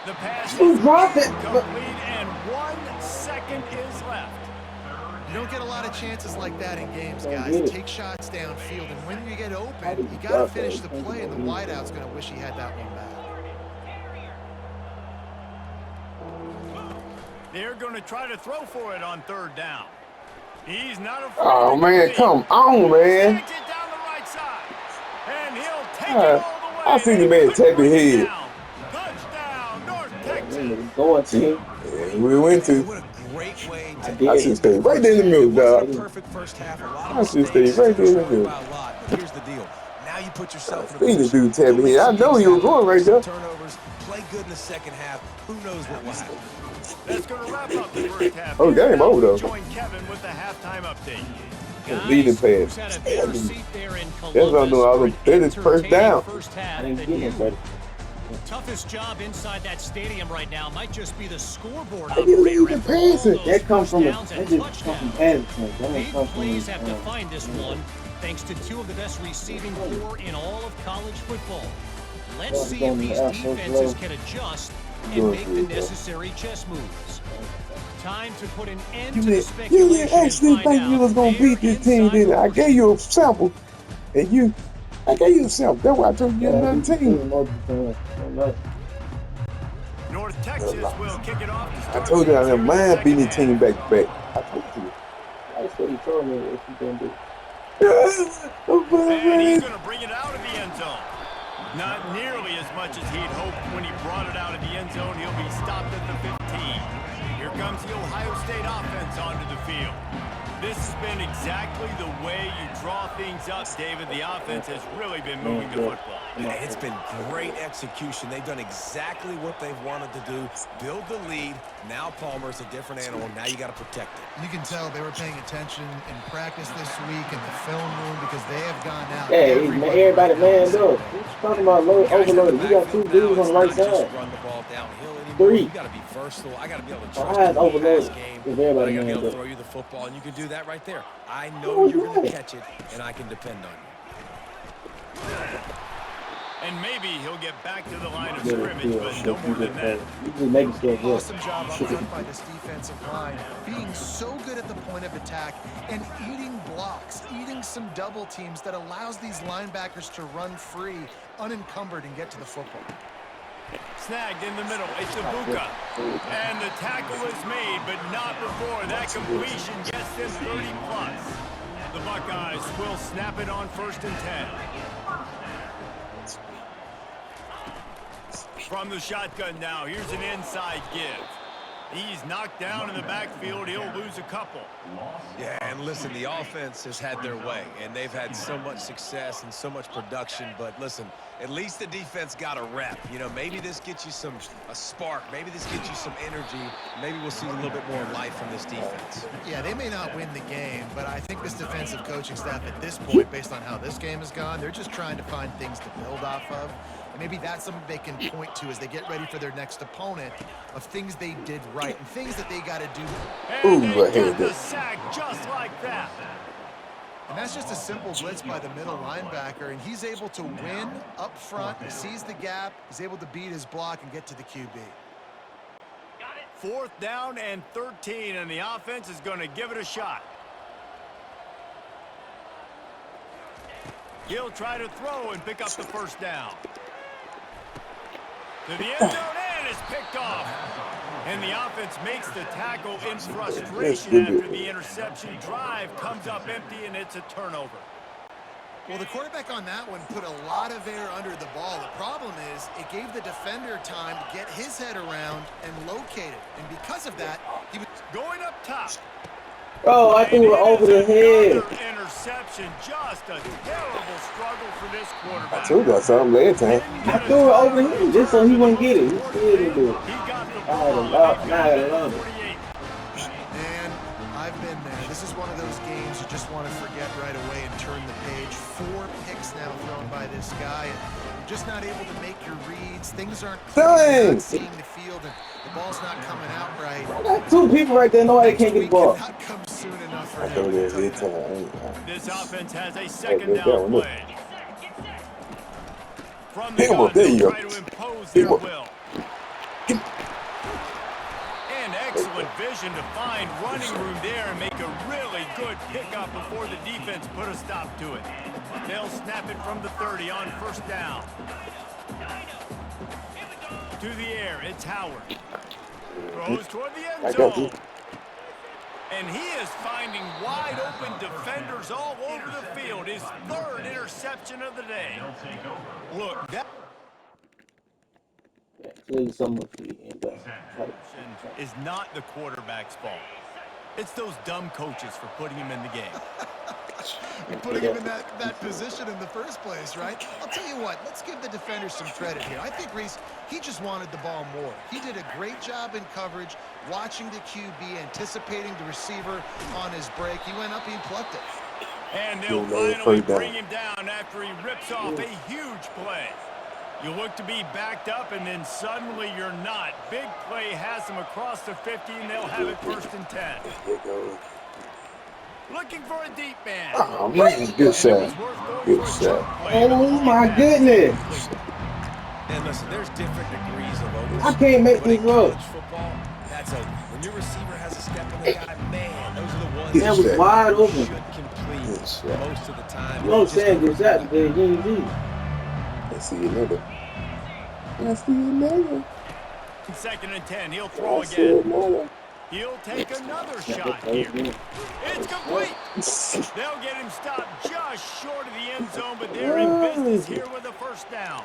Speaker 1: The pass is complete, and 1 second is left.
Speaker 4: You don't get a lot of chances like that in games, guys. Take shots downfield, and when you get open, you got to finish the play, and the wideout's going to wish he had that one back.
Speaker 1: They're going to try to throw for it on 3rd down. He's not afraid.
Speaker 2: Oh, man, come on, man.
Speaker 1: Takes it down the right side, and he'll take it all the way.
Speaker 2: I see the man tap his head.
Speaker 1: Touchdown, North Texas.
Speaker 5: Going team.
Speaker 2: Yeah, we went to.
Speaker 3: What a great way to
Speaker 2: I should stay right there in the middle, dog.
Speaker 3: perfect first half.
Speaker 2: I should stay right there in the middle.
Speaker 3: But here's the deal. Now you put yourself in a
Speaker 2: See the
Speaker 3: position
Speaker 2: dude tap his head. I know he was going right there.
Speaker 3: turnovers, play good in the second half. Who knows what will happen?
Speaker 1: That's going to wrap up the first half.
Speaker 2: Oh, game over, though.
Speaker 1: Join Kevin with the halftime update.
Speaker 2: Leading pass. That's what I'm doing. That is first down.
Speaker 5: I didn't get him, buddy.
Speaker 6: Toughest job inside that stadium right now might just be the scoreboard.
Speaker 2: How you lead the passing?
Speaker 5: That comes from passing.
Speaker 6: Big plays have defined this one, thanks to 2 of the best receiving corps in all of college football. Let's see if these defenses can adjust and make the necessary chess moves. Time to put an end to the speculation.
Speaker 2: You didn't actually think you was gonna beat this team, did I? I gave you a sample, and I gave you a sample. That's why I told you another team.
Speaker 1: North Texas will kick it off.
Speaker 2: I told you I didn't mind beating the team back to back. I told you.
Speaker 5: That's what he told me if you didn't do.
Speaker 1: And he's going to bring it out of the end zone. Not nearly as much as he'd hoped when he brought it out of the end zone. He'll be stopped at the 15. Here comes the Ohio State offense onto the field. This has been exactly the way you draw things up, David. The offense has really been moving the football.
Speaker 3: It's been great execution. They've done exactly what they've wanted to do. Build the lead. Now Palmer's a different animal. Now you got to protect it.
Speaker 4: You can tell they were paying attention in practice this week in the film room because they have gone out.
Speaker 5: Hey, everybody manned up. He's talking about overloaded. You got 2 dudes on the right side.
Speaker 3: Run the ball downhill anymore.
Speaker 5: 3.
Speaker 3: You got to be versatile. I got to be able to trust
Speaker 5: I had
Speaker 3: you in the
Speaker 5: overloaded.
Speaker 3: pass game.
Speaker 5: If everybody
Speaker 3: I got to be able
Speaker 5: manned
Speaker 3: to
Speaker 5: up.
Speaker 3: throw you the football, and you can do that right there. I know you're going to catch it, and I can depend on you.
Speaker 1: And maybe he'll get back to the line of scrimmage, but no more than that.
Speaker 4: Awesome job up front by this defensive line, being so good at the point of attack and eating blocks, eating some double teams that allows these linebackers to run free, unencumbered, and get to the football.
Speaker 1: Snagged in the middle. It's Ibuka. And the tackle is made, but not before that completion gets them 30+. The Buckeyes will snap it on 1st and 10. From the shotgun now, here's an inside give. He's knocked down in the backfield. He'll lose a couple.
Speaker 3: Yeah, and listen, the offense has had their way, and they've had so much success and so much production. But listen, at least the defense got a rep. You know, maybe this gets you a spark. Maybe this gets you some energy. Maybe we'll see a little bit more life from this defense.
Speaker 4: Yeah, they may not win the game, but I think this defensive coaching staff at this point, based on how this game has gone, they're just trying to find things to build off of. And maybe that's something they can point to as they get ready for their next opponent of things they did right and things that they got to do.
Speaker 1: And they get the sack just like that.
Speaker 4: And that's just a simple blitz by the middle linebacker, and he's able to win up front, sees the gap, is able to beat his block and get to the QB.
Speaker 1: 4th down and 13, and the offense is going to give it a shot. He'll try to throw and pick up the 1st down. To the end zone, and it's picked off. And the offense makes the tackle in frustration after the interception. Drive comes up empty, and it's a turnover.
Speaker 4: Well, the quarterback on that one put a lot of air under the ball. The problem is it gave the defender time to get his head around and locate it. And because of that, he was
Speaker 1: going up top.
Speaker 5: Oh, I threw it over the head.
Speaker 1: Interception, just a terrible struggle for this quarterback.
Speaker 2: I told you I saw him last time.
Speaker 5: I threw it over him just so he wouldn't get it. He still didn't do it.
Speaker 1: He got the
Speaker 5: Now I love it.
Speaker 4: And I've been there. This is one of those games you just want to forget right away and turn the page. 4 picks now thrown by this guy. And you're just not able to make your reads. Things aren't clear. You're not seeing the field, and the ball's not coming out right.
Speaker 5: I got 2 people right there. Nobody can't get the ball.
Speaker 4: Not come soon enough for
Speaker 2: I told you
Speaker 4: him.
Speaker 2: every time.
Speaker 1: This offense has a 2nd down play. From the
Speaker 2: There
Speaker 1: gun,
Speaker 2: you
Speaker 1: they'll
Speaker 2: go.
Speaker 1: try to impose their will. And excellent vision to find running room there and make a really good pickup before the defense put a stop to it. They'll snap it from the 30 on 1st down. To the air, it's Howard. Throws toward the end zone. And he is finding wide open defenders all over the field. His 3rd interception of the day. Look, that is not the quarterback's fault. It's those dumb coaches for putting him in the game.
Speaker 4: Putting him in that position in the first place, right? I'll tell you what, let's give the defender some credit here. I think Reese, he just wanted the ball more. He did a great job in coverage, watching the QB, anticipating the receiver on his break. He went up and plucked it.
Speaker 1: And they'll finally bring him down after he rips off a huge play. You look to be backed up, and then suddenly you're not. Big play has them across the 50, and they'll have it 1st and 10. Looking for a deep man.
Speaker 2: Oh, man, good shot. Good shot.
Speaker 5: Oh, my goodness.
Speaker 3: And listen, there's different degrees of open.
Speaker 5: I can't make this look.
Speaker 3: Football, that's open. When your receiver has a step on the guy, man, those are the ones
Speaker 5: That was wide open.
Speaker 3: should complete most of the time.
Speaker 5: You know what I'm saying? Good shot today.
Speaker 2: Let's see another. Let's see another.
Speaker 1: 2nd and 10. He'll throw again. He'll take another shot here. It's complete. They'll get him stopped just short of the end zone, but they're in business here with a 1st down.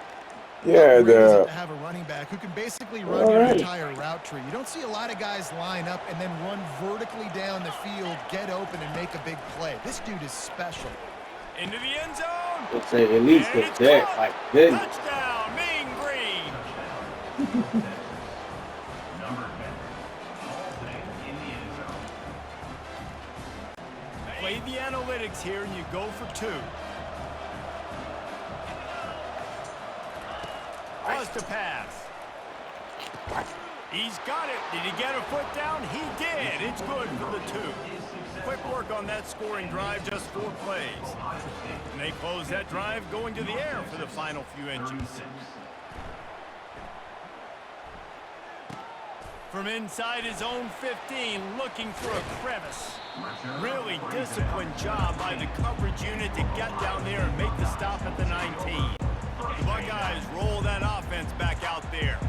Speaker 2: Yeah,
Speaker 4: To have a running back who can basically run your entire route tree. You don't see a lot of guys line up and then run vertically down the field, get open, and make a big play. This dude is special.
Speaker 1: Into the end zone.
Speaker 5: Let's say at least
Speaker 1: And
Speaker 5: get
Speaker 1: it's
Speaker 5: that.
Speaker 1: caught.
Speaker 5: Like, goodness.
Speaker 1: Touchdown, Mean Green. Play the analytics here, and you go for 2. Plus to pass. He's got it. Did he get a foot down? He did. It's good for the 2. Quick work on that scoring drive, just 4 plays. And they close that drive going to the air for the final few inches. From inside his own 15, looking for a crevice. Really disciplined job by the coverage unit to get down there and make the stop at the 19. The Buckeyes roll that offense back out there.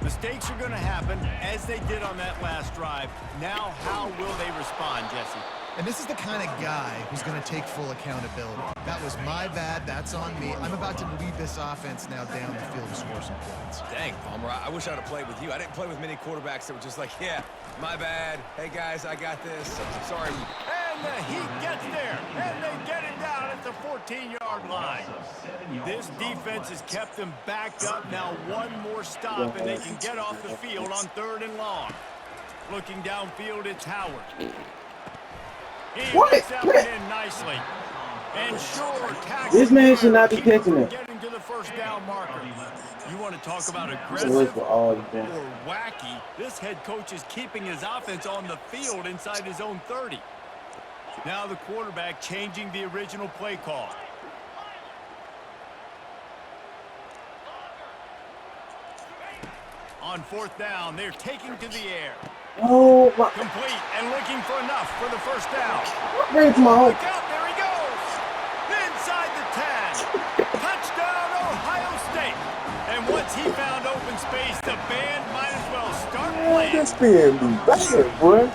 Speaker 1: Mistakes are going to happen, as they did on that last drive. Now, how will they respond, Jesse?
Speaker 4: And this is the kind of guy who's going to take full accountability. That was my bad. That's on me. I'm about to lead this offense now down the field to score some points.
Speaker 3: Dang, Palmer, I wish I would have played with you. I didn't play with many quarterbacks that were just like, yeah, my bad. Hey, guys, I got this. Sorry.
Speaker 1: And the Heat gets there, and they get it down at the 14-yard line. This defense has kept them backed up. Now one more stop, and they can get off the field on 3rd and long. Looking downfield, it's Howard. He gets out in nicely. And sure,
Speaker 5: this man should not be catching it.
Speaker 1: Getting to the first down marker. You want to talk about aggressive or wacky? This head coach is keeping his offense on the field inside his own 30. Now the quarterback changing the original play call. On 4th down, they're taking to the air.
Speaker 5: Oh, my.
Speaker 1: Complete and looking for enough for the first down.
Speaker 5: Bring it to my home.
Speaker 1: Look out, there he goes. Inside the 10. Touchdown, Ohio State. And once he found open space, the band might as well start playing.
Speaker 2: That's being bad, boy.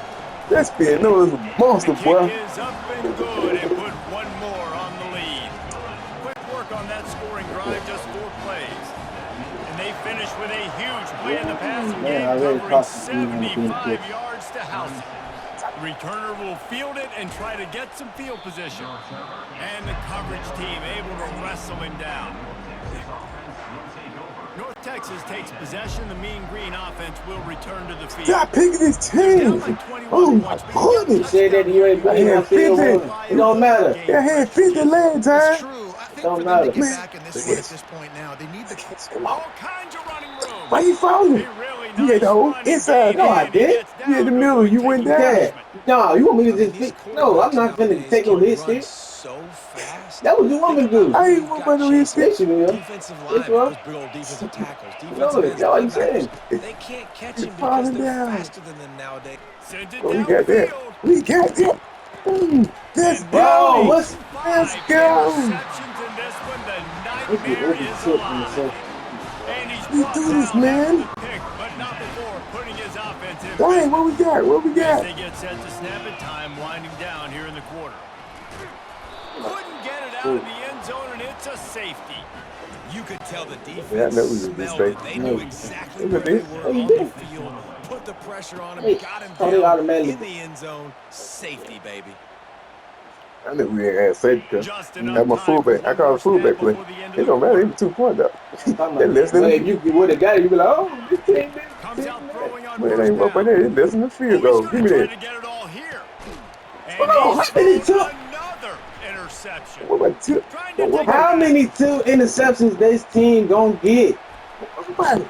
Speaker 2: That's being no monster, boy.
Speaker 1: The kick is up and good and put one more on the lead. Quick work on that scoring drive, just 4 plays. And they finish with a huge play in the passing game, covering 75 yards to house it. The returner will field it and try to get some field position. And the coverage team able to wrestle him down. North Texas takes possession. The Mean Green offense will return to the field.
Speaker 2: Stop picking his team. Oh, my goodness.
Speaker 5: You said that you ain't playing my field. It don't matter.
Speaker 2: I had 50 last time.
Speaker 4: True. I think
Speaker 5: Don't
Speaker 4: for them to
Speaker 5: matter.
Speaker 4: get back in this one at this point now, they need to...
Speaker 1: All kinds of running room.
Speaker 2: Why you falling?
Speaker 1: Really
Speaker 2: You had the whole
Speaker 1: running
Speaker 2: inside.
Speaker 1: game,
Speaker 5: No, I
Speaker 1: and he
Speaker 5: did.
Speaker 1: gets down
Speaker 2: You had the
Speaker 1: to
Speaker 2: middle. You
Speaker 1: take
Speaker 2: went
Speaker 1: the
Speaker 2: down.
Speaker 1: punishment.
Speaker 5: No, you want me to just pick? No, I'm not going to take no hit stick.
Speaker 3: So fast.
Speaker 5: That what you want me to do.
Speaker 2: I ain't want to risk it.
Speaker 5: Yes, you will.
Speaker 3: Defensive
Speaker 5: Yes,
Speaker 3: line,
Speaker 5: you will.
Speaker 3: those big old defensive tackles.
Speaker 5: No,
Speaker 3: Defensive ends,
Speaker 5: that's all you saying.
Speaker 3: linebackers, they can't catch him because
Speaker 2: falling
Speaker 3: they're
Speaker 2: down.
Speaker 3: faster than them nowadays.
Speaker 1: Sends it
Speaker 2: Oh, we got that.
Speaker 1: downfield.
Speaker 2: We got that. Let's
Speaker 1: And
Speaker 2: go.
Speaker 5: Bro, what's-
Speaker 2: Let's
Speaker 1: Five
Speaker 2: go.
Speaker 1: interceptions in this one. The
Speaker 5: Look at
Speaker 1: nightmare
Speaker 5: every
Speaker 1: is
Speaker 5: tip in the
Speaker 1: alive.
Speaker 5: second.
Speaker 1: And he's
Speaker 2: We
Speaker 1: brought
Speaker 2: do this,
Speaker 1: down
Speaker 2: man.
Speaker 1: after the pick, but not before putting his offense in.
Speaker 2: Dang, what we got? What we
Speaker 1: As
Speaker 2: got?
Speaker 1: they get set to snap it, time winding down here in the quarter. Couldn't get it out of the end zone, and it's a safety.
Speaker 3: You could tell the defense
Speaker 2: Yeah, I know we was
Speaker 3: smelled
Speaker 2: mistake.
Speaker 3: it. They knew exactly
Speaker 2: Look
Speaker 3: where
Speaker 2: at
Speaker 3: they
Speaker 2: this.
Speaker 3: were
Speaker 5: Oh, you
Speaker 3: on the
Speaker 5: did.
Speaker 3: field, put the pressure on him,
Speaker 5: Hey,
Speaker 3: got him
Speaker 5: oh, they
Speaker 3: down
Speaker 5: automatically-
Speaker 3: in the end zone. Safety, baby.
Speaker 2: I knew we ain't had safety because
Speaker 1: Just
Speaker 2: I
Speaker 1: enough
Speaker 2: had my
Speaker 1: time
Speaker 2: fullback.
Speaker 1: for
Speaker 2: I called a fullback play.
Speaker 1: before the end of
Speaker 2: It
Speaker 1: the
Speaker 2: don't matter.
Speaker 1: quarter.
Speaker 2: It was 2 points up.
Speaker 5: Well,
Speaker 2: They're less than
Speaker 5: if you would have got it, you'd be like, oh, this team,
Speaker 1: Comes out throwing on
Speaker 2: Man, it
Speaker 1: first
Speaker 2: ain't up right
Speaker 1: down.
Speaker 2: there. It's less than the field
Speaker 1: Oh,
Speaker 2: goal.
Speaker 1: he's
Speaker 2: Give me
Speaker 1: gonna
Speaker 2: that.
Speaker 1: try to get it all here. And
Speaker 5: Oh,
Speaker 1: he's
Speaker 5: how many
Speaker 1: thrown
Speaker 5: took?
Speaker 1: another interception.
Speaker 2: What about two?
Speaker 1: Trying to
Speaker 2: Don't worry
Speaker 1: take
Speaker 2: about
Speaker 5: How
Speaker 1: it
Speaker 5: many 2 interceptions this team gonna get?
Speaker 2: Don't worry about it.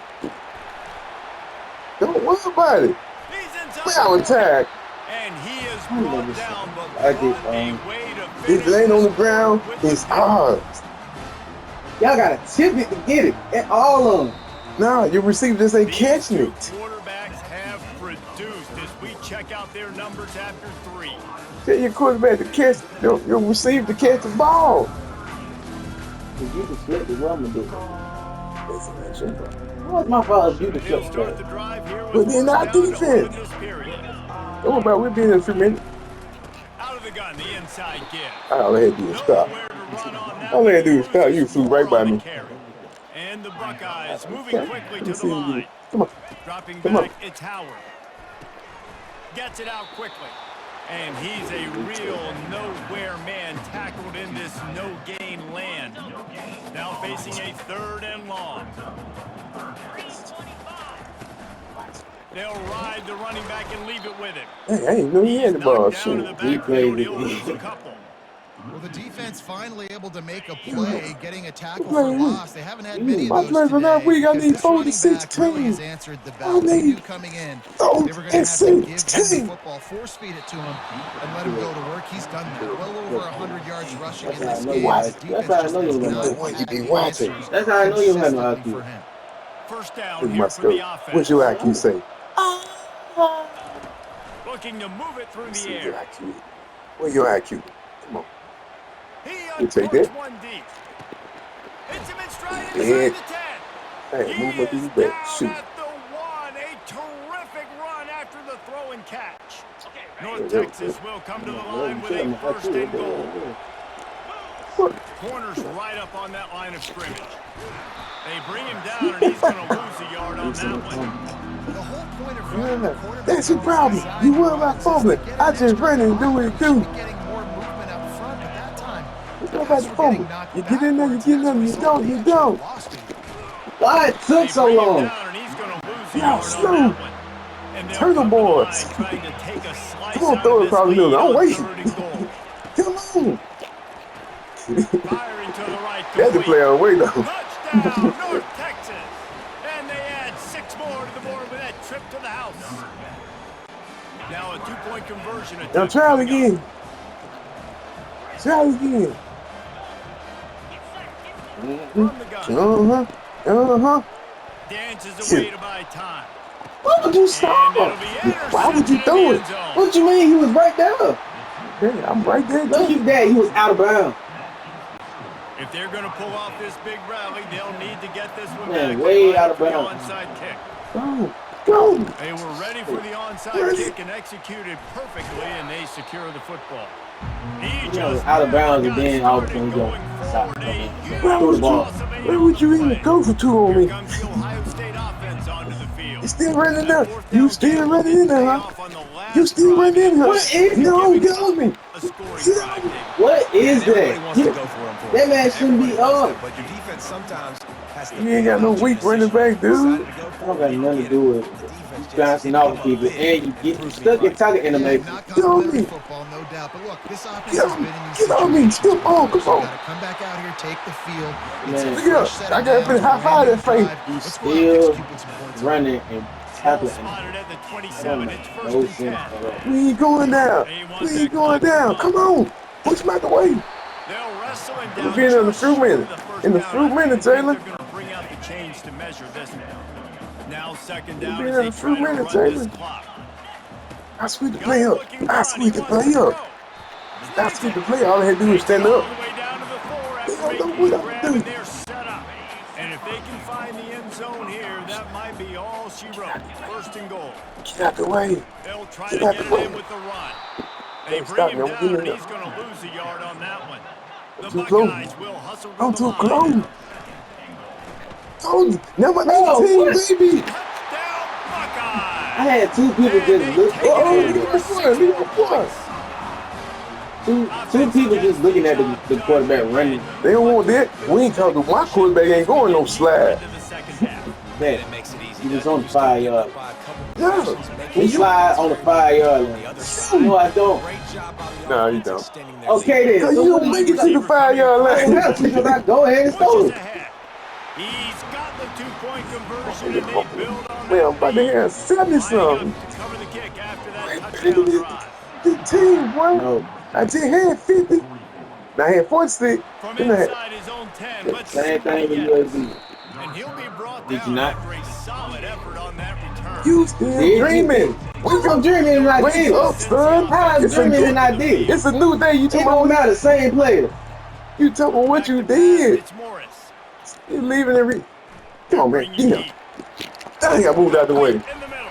Speaker 2: Don't worry about it.
Speaker 1: He's
Speaker 2: We
Speaker 1: inside.
Speaker 2: on tag.
Speaker 1: And he is brought down, but
Speaker 5: I get,
Speaker 1: what a way to
Speaker 2: If
Speaker 1: finish
Speaker 2: it ain't on the
Speaker 1: this
Speaker 2: ground,
Speaker 1: quarter with
Speaker 2: it's
Speaker 1: the
Speaker 2: ours.
Speaker 5: Y'all gotta tip it to get it. And all of them.
Speaker 2: Nah, your receiver just ain't
Speaker 1: These
Speaker 2: catching
Speaker 1: two
Speaker 2: it.
Speaker 1: quarterbacks have produced as we check out their numbers after 3.
Speaker 2: Tell your quarterback to catch your receiver to catch the ball.
Speaker 5: If you deflect it, what I'm gonna do? What's my fault if you
Speaker 1: He'll
Speaker 5: deflect
Speaker 1: start
Speaker 5: it?
Speaker 1: the drive here
Speaker 2: But
Speaker 1: with
Speaker 2: then
Speaker 1: first
Speaker 2: our
Speaker 1: down to
Speaker 2: defense.
Speaker 1: open this period.
Speaker 2: Don't worry about it. We'll be in a few minutes.
Speaker 1: Out of the gun, the inside give.
Speaker 2: All I had to do is stop.
Speaker 1: Nowhere to run on that
Speaker 2: All I had to do
Speaker 1: one.
Speaker 2: is stop. You flew right by
Speaker 1: On the
Speaker 2: me.
Speaker 1: carry. And the Buckeyes moving
Speaker 2: Okay.
Speaker 1: quickly
Speaker 2: Let me
Speaker 1: to
Speaker 2: see
Speaker 1: the
Speaker 2: you.
Speaker 1: line.
Speaker 2: Come on.
Speaker 1: Dropping
Speaker 2: Come on.
Speaker 1: back, it's Howard. Gets it out quickly. And he's a real nowhere man tackled in this no-gain land. Now facing a 3rd and long. They'll ride the running back and leave it with him.
Speaker 2: Hey, I ain't know he had the ball.
Speaker 1: Knocked down to the
Speaker 2: Shoot.
Speaker 5: He
Speaker 1: backfield.
Speaker 5: played
Speaker 1: He'll
Speaker 5: it.
Speaker 1: lose a couple.
Speaker 4: Well, the defense finally able to make a play, getting a tackle for loss. They haven't had many of
Speaker 2: My
Speaker 4: those
Speaker 2: plays are not
Speaker 4: today
Speaker 2: weak. I
Speaker 4: because
Speaker 2: need
Speaker 4: this
Speaker 2: 4 to
Speaker 4: running back really
Speaker 2: 16.
Speaker 4: has answered the
Speaker 2: I
Speaker 4: bell. They
Speaker 2: need
Speaker 4: knew coming in
Speaker 2: 4
Speaker 4: they were going to
Speaker 2: and
Speaker 4: have to give him the
Speaker 2: 16.
Speaker 4: football, force feed it to him, and let him go to work. He's done that. Well over 100 yards rushing in this game. The defense just has not had the answers
Speaker 5: That's how I know you have no
Speaker 4: consistently
Speaker 5: IQ.
Speaker 4: for him.
Speaker 1: First down
Speaker 2: Look at
Speaker 1: here
Speaker 2: my
Speaker 1: for the
Speaker 2: scope.
Speaker 1: offense.
Speaker 2: What's your IQ say?
Speaker 1: Looking to move it through
Speaker 2: Let's
Speaker 1: the
Speaker 2: see your
Speaker 1: air.
Speaker 2: IQ. Where's your IQ? Come on.
Speaker 1: He
Speaker 2: You take
Speaker 1: uncorks
Speaker 2: that.
Speaker 1: one deep. Hits him in stride inside
Speaker 2: Yeah.
Speaker 1: the 10.
Speaker 2: Hey,
Speaker 1: He
Speaker 2: move up to
Speaker 1: is
Speaker 2: the back.
Speaker 1: down
Speaker 2: Shoot.
Speaker 1: at the 1. A terrific run after the throw and catch. North
Speaker 2: Yeah,
Speaker 1: Texas will come to the line with a first and goal. Corner's right up on that line of scrimmage. They bring him down, and he's going to lose a yard on that one.
Speaker 4: The whole point of running the quarterback
Speaker 2: That's a problem.
Speaker 4: inside
Speaker 2: You worry
Speaker 4: runs
Speaker 2: about
Speaker 4: is
Speaker 2: fumbling.
Speaker 4: to get
Speaker 2: I
Speaker 4: an
Speaker 2: just
Speaker 4: extra
Speaker 2: run and do
Speaker 4: blocker.
Speaker 2: what it
Speaker 4: You
Speaker 2: do.
Speaker 4: should be getting more movement up front, but that time
Speaker 2: It's
Speaker 4: the
Speaker 2: not about
Speaker 4: guys
Speaker 2: the
Speaker 4: were
Speaker 2: fumble.
Speaker 4: getting knocked
Speaker 2: You get in there, you
Speaker 4: backwards,
Speaker 2: get
Speaker 4: and
Speaker 2: in
Speaker 4: as a
Speaker 2: there, you
Speaker 4: result,
Speaker 2: don't,
Speaker 4: they
Speaker 2: you
Speaker 4: actually
Speaker 2: don't.
Speaker 4: lost a yard.
Speaker 5: Why it
Speaker 1: They
Speaker 5: took so
Speaker 1: bring him
Speaker 5: long?
Speaker 1: down, and he's going to lose a
Speaker 2: Y'all
Speaker 1: yard on
Speaker 2: slow.
Speaker 1: that one. And they'll
Speaker 2: Turtle
Speaker 1: come to the line
Speaker 2: boys.
Speaker 1: trying to take a slice
Speaker 2: Come on,
Speaker 1: out
Speaker 2: throw
Speaker 1: of
Speaker 2: it
Speaker 1: this
Speaker 2: across the middle.
Speaker 1: lead
Speaker 2: I'm
Speaker 1: on
Speaker 2: waiting.
Speaker 1: 3rd and goal.
Speaker 2: Come on.
Speaker 1: Firing to the right,
Speaker 2: That's the
Speaker 1: complete.
Speaker 2: play on the way, though.
Speaker 1: Touchdown, North Texas. And they add 6 more to the board with that trip to the house. Now a 2-point conversion attempt.
Speaker 2: Now try it again. Try it again.
Speaker 1: From the gun. Dances away to buy time.
Speaker 5: Why would you stop?
Speaker 1: And it'll be
Speaker 2: Why would you
Speaker 1: intercepted
Speaker 2: throw
Speaker 1: in the
Speaker 2: it?
Speaker 1: end zone.
Speaker 5: What you mean? He was right there.
Speaker 2: Yeah, I'm right there.
Speaker 5: No, you dad. He was out of bounds.
Speaker 1: If they're going to pull off this big rally, they'll need to get this one
Speaker 5: Man,
Speaker 1: back.
Speaker 5: way out of
Speaker 1: for the
Speaker 5: bounds.
Speaker 1: onside kick.
Speaker 2: Go.
Speaker 1: They were ready for the onside kick and executed perfectly, and they secure the football. He just
Speaker 5: out of bounds, and
Speaker 1: got
Speaker 5: then all of a
Speaker 1: started
Speaker 5: sudden
Speaker 1: going forward. A
Speaker 5: throw the
Speaker 1: huge
Speaker 5: ball.
Speaker 1: loss of 8
Speaker 2: Where
Speaker 1: on
Speaker 2: would
Speaker 1: the
Speaker 2: you even
Speaker 1: play.
Speaker 2: go for 2 on
Speaker 1: Here
Speaker 2: me?
Speaker 1: comes the Ohio State offense onto the field.
Speaker 2: You still running there.
Speaker 1: That fourth
Speaker 2: You
Speaker 1: down
Speaker 2: still
Speaker 1: gamble
Speaker 2: running in
Speaker 1: didn't
Speaker 2: there,
Speaker 1: pay
Speaker 2: huh?
Speaker 1: off on the last
Speaker 2: You still
Speaker 1: drive.
Speaker 2: running in there.
Speaker 5: What is
Speaker 2: No,
Speaker 1: Giving
Speaker 2: get
Speaker 1: up
Speaker 2: on me.
Speaker 1: a scoring
Speaker 2: Get
Speaker 1: drive,
Speaker 2: on
Speaker 1: David.
Speaker 2: me.
Speaker 5: What is
Speaker 3: Everybody
Speaker 5: that?
Speaker 3: wants to go for him.
Speaker 5: That man shouldn't be up.
Speaker 3: But your defense sometimes has to
Speaker 2: You ain't got no weak running back, dude.
Speaker 5: I don't got nothing to do with it. You bouncing off people, and you get stuck in target animation.
Speaker 4: Not
Speaker 2: Get on
Speaker 4: complimentary
Speaker 2: me.
Speaker 4: football, no doubt. But look, this offense
Speaker 2: Get
Speaker 4: has
Speaker 2: on
Speaker 4: been
Speaker 2: me.
Speaker 4: in these
Speaker 2: Get on me.
Speaker 4: situations
Speaker 2: Still on.
Speaker 4: before. So
Speaker 2: Come
Speaker 4: you
Speaker 2: on.
Speaker 4: got to come back out here, take the field. It's a
Speaker 5: Man.
Speaker 2: Look
Speaker 4: fresh
Speaker 2: up.
Speaker 4: set
Speaker 2: I
Speaker 4: of
Speaker 2: got to
Speaker 4: downs,
Speaker 2: put a high five
Speaker 4: brand new
Speaker 2: that face.
Speaker 4: drive.
Speaker 5: You
Speaker 4: Let's go out and
Speaker 5: still
Speaker 4: execute with some points.
Speaker 5: running and
Speaker 1: Ball
Speaker 5: tackling.
Speaker 1: spotted at the
Speaker 5: I
Speaker 1: 27.
Speaker 5: don't
Speaker 1: It's
Speaker 5: know.
Speaker 1: first
Speaker 5: No
Speaker 1: and
Speaker 5: sense
Speaker 1: 10.
Speaker 5: at all.
Speaker 2: We ain't going down.
Speaker 1: They want
Speaker 2: We
Speaker 1: that
Speaker 2: ain't going
Speaker 1: clock to
Speaker 2: down.
Speaker 1: run.
Speaker 2: Come on. Push him out the way.
Speaker 1: They'll wrestle him
Speaker 2: We'll
Speaker 1: down
Speaker 2: be in a
Speaker 1: just
Speaker 2: few
Speaker 1: short
Speaker 2: minutes.
Speaker 1: of the first
Speaker 2: In a
Speaker 1: down.
Speaker 2: few
Speaker 1: I don't
Speaker 2: minutes,
Speaker 1: even think
Speaker 2: Jalen.
Speaker 1: they're going to bring out the chains to measure this one. Now second
Speaker 2: We'll
Speaker 1: down
Speaker 2: be
Speaker 1: as
Speaker 2: in
Speaker 1: they
Speaker 2: a
Speaker 1: try
Speaker 2: few
Speaker 1: to
Speaker 2: minutes,
Speaker 1: run this
Speaker 2: Jalen.
Speaker 1: clock.
Speaker 2: I squeeze the
Speaker 1: Got
Speaker 2: play
Speaker 1: him
Speaker 2: up.
Speaker 1: looking
Speaker 2: I
Speaker 1: run.
Speaker 2: squeeze
Speaker 1: He
Speaker 2: the
Speaker 1: wants to
Speaker 2: play up.
Speaker 1: throw.
Speaker 2: I
Speaker 1: Snags
Speaker 2: squeeze
Speaker 1: it.
Speaker 2: the play. All I had to do was
Speaker 1: Takes
Speaker 2: stand
Speaker 1: it all
Speaker 2: up.
Speaker 1: the way down to the 4
Speaker 2: They
Speaker 1: after
Speaker 2: don't know
Speaker 1: making
Speaker 2: what
Speaker 1: the
Speaker 2: I'm
Speaker 1: grab,
Speaker 2: doing.
Speaker 1: and they're set up. And if they can find the end zone here, that might be all she wrote. First and goal.
Speaker 2: Get out the way.
Speaker 1: They'll try
Speaker 2: Get
Speaker 1: to
Speaker 2: out
Speaker 1: get
Speaker 2: the
Speaker 1: it in
Speaker 2: way.
Speaker 1: with the run. They
Speaker 2: Don't
Speaker 1: bring
Speaker 2: stop me.
Speaker 1: him
Speaker 2: I'm
Speaker 1: down,
Speaker 2: getting
Speaker 1: and
Speaker 2: it up.
Speaker 1: he's going to lose a yard on that one. The
Speaker 2: Too close.
Speaker 1: Buckeyes will hustle to
Speaker 2: I'm
Speaker 1: the
Speaker 2: too
Speaker 1: line.
Speaker 2: close. Told you. Number 18,
Speaker 5: what?
Speaker 2: baby.
Speaker 1: Touchdown, Buckeyes!
Speaker 5: I had 2 people
Speaker 1: And
Speaker 5: just
Speaker 1: they
Speaker 5: look.
Speaker 1: take it
Speaker 2: Oh,
Speaker 1: in
Speaker 2: look at
Speaker 1: for
Speaker 2: my
Speaker 1: 6
Speaker 2: boy. Look
Speaker 1: more
Speaker 2: at my boy.
Speaker 1: points.
Speaker 5: Two people just looking at the quarterback running.
Speaker 2: They don't want that. We ain't talking. My quarterback ain't going no slide.
Speaker 5: That
Speaker 3: It makes it easy.
Speaker 5: he was on the 5 yard.
Speaker 2: Yeah.
Speaker 5: He slide on the 5 yard line. No, I don't.
Speaker 2: No, you don't.
Speaker 5: Okay then.
Speaker 2: Cause you don't make it to the 5 yard
Speaker 5: I don't
Speaker 2: line.
Speaker 5: have to. Because I go ahead and stole
Speaker 1: Pushes
Speaker 5: it.
Speaker 1: ahead. He's got the 2-point conversion, and they build on
Speaker 2: Man, I'm
Speaker 1: that
Speaker 2: about to
Speaker 1: lead.
Speaker 2: have 70
Speaker 1: Lining
Speaker 2: something.
Speaker 1: up to cover the kick after that
Speaker 2: Man,
Speaker 1: touchdown drive.
Speaker 2: 15, boy.
Speaker 5: No.
Speaker 2: I just had 50. Now I had 46.
Speaker 1: From
Speaker 2: Then I had.
Speaker 1: inside his own 10, let's see
Speaker 5: Same
Speaker 1: what
Speaker 5: thing
Speaker 1: he
Speaker 5: with
Speaker 1: gets.
Speaker 5: USB.
Speaker 1: And he'll be brought
Speaker 5: Did you
Speaker 1: down
Speaker 5: not?
Speaker 1: after a solid effort on that return.
Speaker 2: You still
Speaker 5: Did you?
Speaker 2: dreaming.
Speaker 5: I'm dreaming and I
Speaker 2: Wake
Speaker 5: did
Speaker 2: up,
Speaker 5: it.
Speaker 2: son.
Speaker 5: How I'm
Speaker 2: It's a
Speaker 5: dreaming
Speaker 2: new,
Speaker 5: and I did it.
Speaker 2: it's a new day. You
Speaker 5: It
Speaker 2: talking
Speaker 5: don't
Speaker 2: about
Speaker 5: matter. Same player.
Speaker 2: you talking about what
Speaker 1: Back
Speaker 2: you
Speaker 1: to pass,
Speaker 2: did.
Speaker 1: it's Morris.
Speaker 2: You leaving every. Come on, man.
Speaker 1: Bring
Speaker 2: Get
Speaker 1: you
Speaker 2: him.
Speaker 1: deep.
Speaker 2: Dang, I moved out the way.
Speaker 1: In the middle.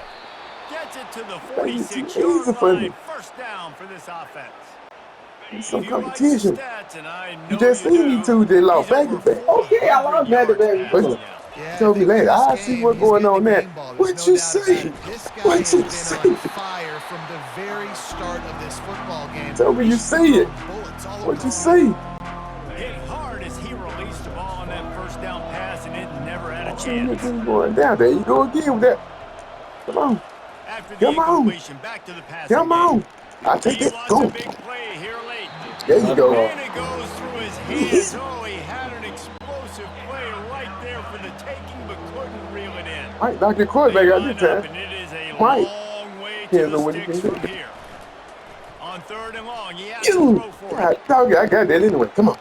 Speaker 1: Gets it to the
Speaker 2: It's too
Speaker 1: 46-yard
Speaker 2: easy for me.
Speaker 1: line. First down for this offense.
Speaker 2: It's some
Speaker 1: If you like the
Speaker 2: competition.
Speaker 1: stats, and I
Speaker 2: You
Speaker 1: know
Speaker 2: just seen me
Speaker 1: do,
Speaker 2: two. They lost
Speaker 1: he's
Speaker 2: back
Speaker 1: over
Speaker 2: to back.
Speaker 1: 400
Speaker 5: Okay, I lost back to back.
Speaker 1: yards
Speaker 2: But
Speaker 1: now.
Speaker 4: Yeah,
Speaker 2: told
Speaker 4: if
Speaker 2: me
Speaker 4: they win
Speaker 2: later.
Speaker 4: this
Speaker 2: I see
Speaker 4: game,
Speaker 2: what's
Speaker 4: he's
Speaker 2: going
Speaker 4: getting
Speaker 2: on
Speaker 4: the
Speaker 2: there.
Speaker 4: game ball. There's
Speaker 2: What
Speaker 4: no
Speaker 2: you
Speaker 4: doubt about
Speaker 2: say?
Speaker 4: it. This guy
Speaker 2: What
Speaker 4: has
Speaker 2: you
Speaker 4: been
Speaker 2: say?
Speaker 4: on fire from the very start of this football game.
Speaker 2: Tell me you
Speaker 4: He's
Speaker 2: see it.
Speaker 4: throwing bullets all over
Speaker 2: What
Speaker 4: the
Speaker 2: you
Speaker 4: field.
Speaker 2: say?
Speaker 1: Hit hard as he released the ball on that first down pass, and it never had a
Speaker 2: I'm
Speaker 1: chance.
Speaker 2: going down. There you go again with that. Come on.
Speaker 1: After the
Speaker 2: Come on.
Speaker 1: incompletion, back to the passing
Speaker 2: Come
Speaker 1: game.
Speaker 2: on. I'll take
Speaker 1: He
Speaker 2: that.
Speaker 1: wants
Speaker 2: Go.
Speaker 1: a big play here late.
Speaker 2: There you go.
Speaker 1: And it goes through his hands. Oh, he had an explosive play right there for the taking, but couldn't reel it in.
Speaker 2: Mike, knock your quarterback out this time.
Speaker 1: And it is a
Speaker 2: Mike.
Speaker 1: long way to the sticks from here. On 3rd and long, he has to throw for it.
Speaker 2: Dog, I got that anyway. Come on.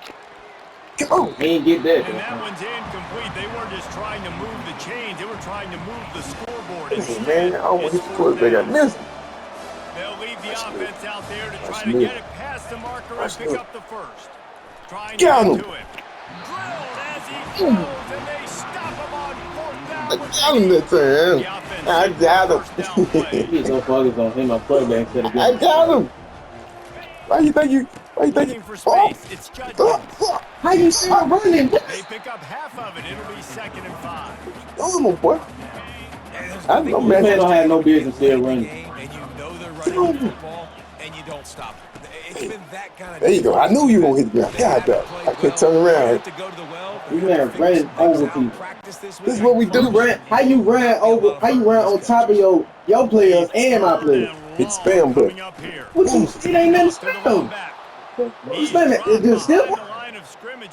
Speaker 2: Come on.
Speaker 5: He ain't get that.
Speaker 1: And that one's incomplete. They weren't just trying to move the chains. They were trying to move the scoreboard.
Speaker 2: Hey, man, I don't want his quarterback. I missed him.
Speaker 1: They'll leave the offense out there to try to get it past the marker and pick up the first. Trying to get to it. Drilled as he goes, and they stop him on 4th down.
Speaker 2: I got him that time. I got him.
Speaker 5: He's so focused on him, my quarterback instead of
Speaker 2: I got him. Why you think you?
Speaker 1: For space. It's judgment.
Speaker 5: How you still running?
Speaker 1: They pick up half of it. It'll be 2nd and 5.
Speaker 2: Come on, boy. I know,
Speaker 5: Man
Speaker 2: man.
Speaker 5: don't have no business still running.
Speaker 3: And you know they're running the football, and you don't stop it. It's been that kind of.
Speaker 2: There you go. I knew you were going to hit the ground. God, dog. I couldn't turn around.
Speaker 5: We man ran over people.
Speaker 2: This is what we do.
Speaker 5: How you ran over? How you ran on top of your players and my players?
Speaker 2: Hit spam button.
Speaker 5: It ain't nothing spam. You spam it. It's just simple.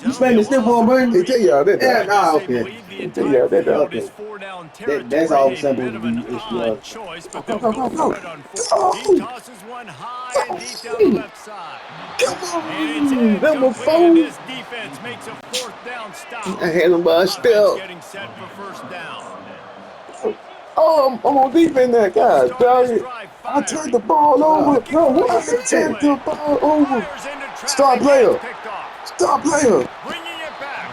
Speaker 5: You spam the stiff on burn?
Speaker 2: They tell y'all that.
Speaker 5: Yeah, nah, okay.
Speaker 2: They tell y'all that.
Speaker 5: Okay. That's all simple to be
Speaker 1: Go. He tosses one high and deep down the left side.
Speaker 2: Come on, number 4.
Speaker 1: This defense makes a 4th down stop.
Speaker 2: I had him by a step.
Speaker 1: Getting set for 1st down.
Speaker 2: Oh, I'm on defense now, guys. I turned the ball over. No, what? I turned the ball over. Star player. Star player.
Speaker 1: Bringing it back.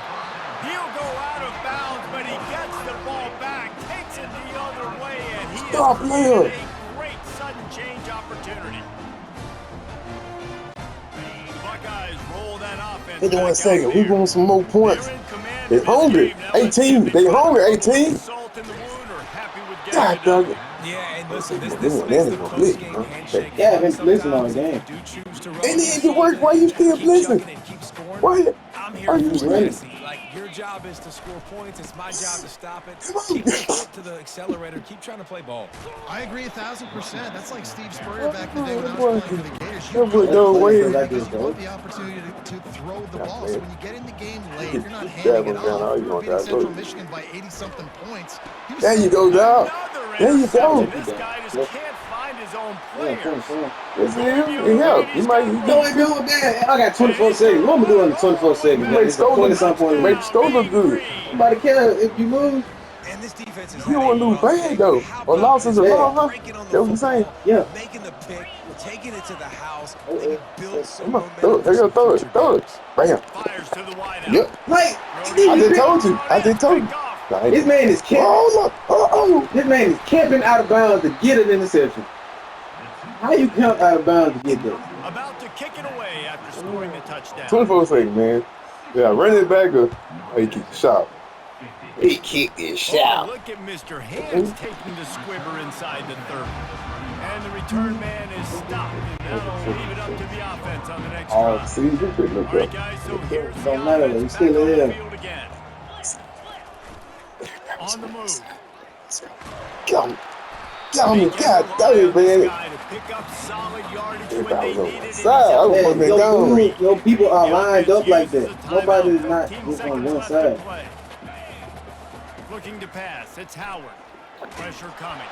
Speaker 1: He'll go out of bounds, but he gets the ball back, takes it the other way, and he
Speaker 2: Star
Speaker 1: has
Speaker 2: player.
Speaker 1: a great sudden change opportunity. The Buckeyes roll that offense.
Speaker 2: Hold on a second. We want some more points. They hungry. 18. They hungry. 18. God, dog it.
Speaker 3: Yeah, and listen, this
Speaker 2: They
Speaker 3: makes the
Speaker 2: gonna
Speaker 3: post-game
Speaker 2: blitz,
Speaker 3: handshake.
Speaker 5: Yeah, been blitzing all game.
Speaker 2: And it ain't work. Why you still blitzing? Why?
Speaker 3: I'm here
Speaker 2: Are you
Speaker 3: for
Speaker 2: ready?
Speaker 3: this. Like, your job is to score points. It's my job to stop it.
Speaker 2: Come on.
Speaker 3: Keep your foot to the accelerator. Keep trying to play ball.
Speaker 4: I agree 1,000%. That's like Steve Spurrier back in the day when I was playing for the Gators. You want the opportunity to throw the ball. So when you get in the game late, you're not handing it off. You're beating Central Michigan by 80-something points.
Speaker 2: There you go, dog. There you go.
Speaker 1: This guy just can't find his own players.
Speaker 2: It's him. It helped. He might.
Speaker 5: No, I do that. I got 24 seconds. What am I doing in 24 seconds?
Speaker 2: Make Stoll look good.
Speaker 5: Nobody cares if you lose.
Speaker 3: And this defense is
Speaker 2: You don't want to lose bad though. Or losses are wrong, huh? That's what I'm saying.
Speaker 5: Yeah.
Speaker 3: Making the pick, taking it to the house, and build some
Speaker 2: Come on, throw it. There you go, throw it. Throw it. Bam.
Speaker 1: Fires to the wideout.
Speaker 2: Yep.
Speaker 5: Like,
Speaker 2: I just told you. I just told you.
Speaker 5: this man is camping.
Speaker 2: Oh, oh.
Speaker 5: This man is camping out of bounds to get an interception. How you camp out of bounds to get that?
Speaker 1: About to kick it away after scoring a touchdown.
Speaker 2: 24 seconds, man. Yeah, run it back or he kicked the shot. He kicked his shot.
Speaker 1: Look at Mr. Hands taking the squibber inside the 30. And the return man is stopped. And that'll leave it up to the offense on the next
Speaker 2: Oh,
Speaker 1: drive.
Speaker 2: see, you could look
Speaker 1: All right,
Speaker 2: up.
Speaker 1: guys, so here's the
Speaker 5: Don't matter,
Speaker 1: offense
Speaker 5: we still
Speaker 1: back on the
Speaker 5: there.
Speaker 1: field again. On the move.
Speaker 2: Come. God damn it, man.
Speaker 1: To pick up solid yardage
Speaker 2: If
Speaker 1: when
Speaker 2: I
Speaker 1: they
Speaker 2: was on
Speaker 1: need
Speaker 2: the
Speaker 1: it.
Speaker 2: side, I would have been gone.
Speaker 5: Your people are lined up like that. Nobody is not just on one side.
Speaker 1: Looking to pass. It's Howard. Pressure coming.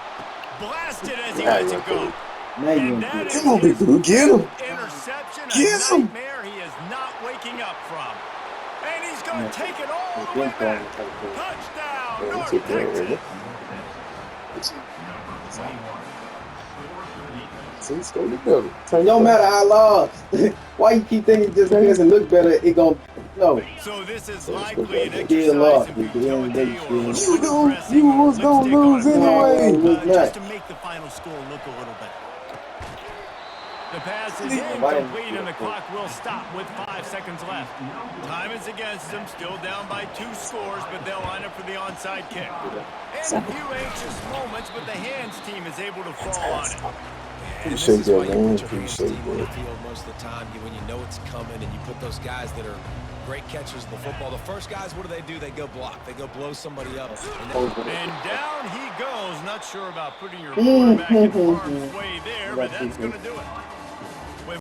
Speaker 1: Blasted as he lets it go.
Speaker 5: Now you
Speaker 1: And
Speaker 5: gonna
Speaker 1: that
Speaker 5: get
Speaker 1: is
Speaker 2: Come on, big dude, get him.
Speaker 1: interception.
Speaker 2: Get
Speaker 1: A
Speaker 2: him.
Speaker 1: nightmare he is not waking up from. And he's going to take it all the way back. Touchdown, North Texas.
Speaker 2: See, it's going to go.
Speaker 5: No matter how lost. Why you keep thinking just because it look better, it gon' no.
Speaker 1: So this is likely an
Speaker 5: Still lost.
Speaker 1: exercise in futility or
Speaker 2: You was gonna lose anyway.
Speaker 1: just to make the final score look a little better. The pass is incomplete and the clock will stop with 5 seconds left. Time is against them, still down by 2 scores, but they'll line up for the onside kick. And a few anxious moments, but the hands team is able to fall on it.
Speaker 2: Appreciate
Speaker 3: This is why
Speaker 2: that,
Speaker 3: you
Speaker 2: man.
Speaker 3: put your best
Speaker 2: Appreciate
Speaker 3: team on the
Speaker 2: that.
Speaker 3: field most of the time when you know it's coming, and you put those guys that are great catchers in the football. The first guys, what do? They go block. They go blow somebody up.
Speaker 1: And down he goes. Not sure about putting your quarterback in harm's way there, but that's going to do it.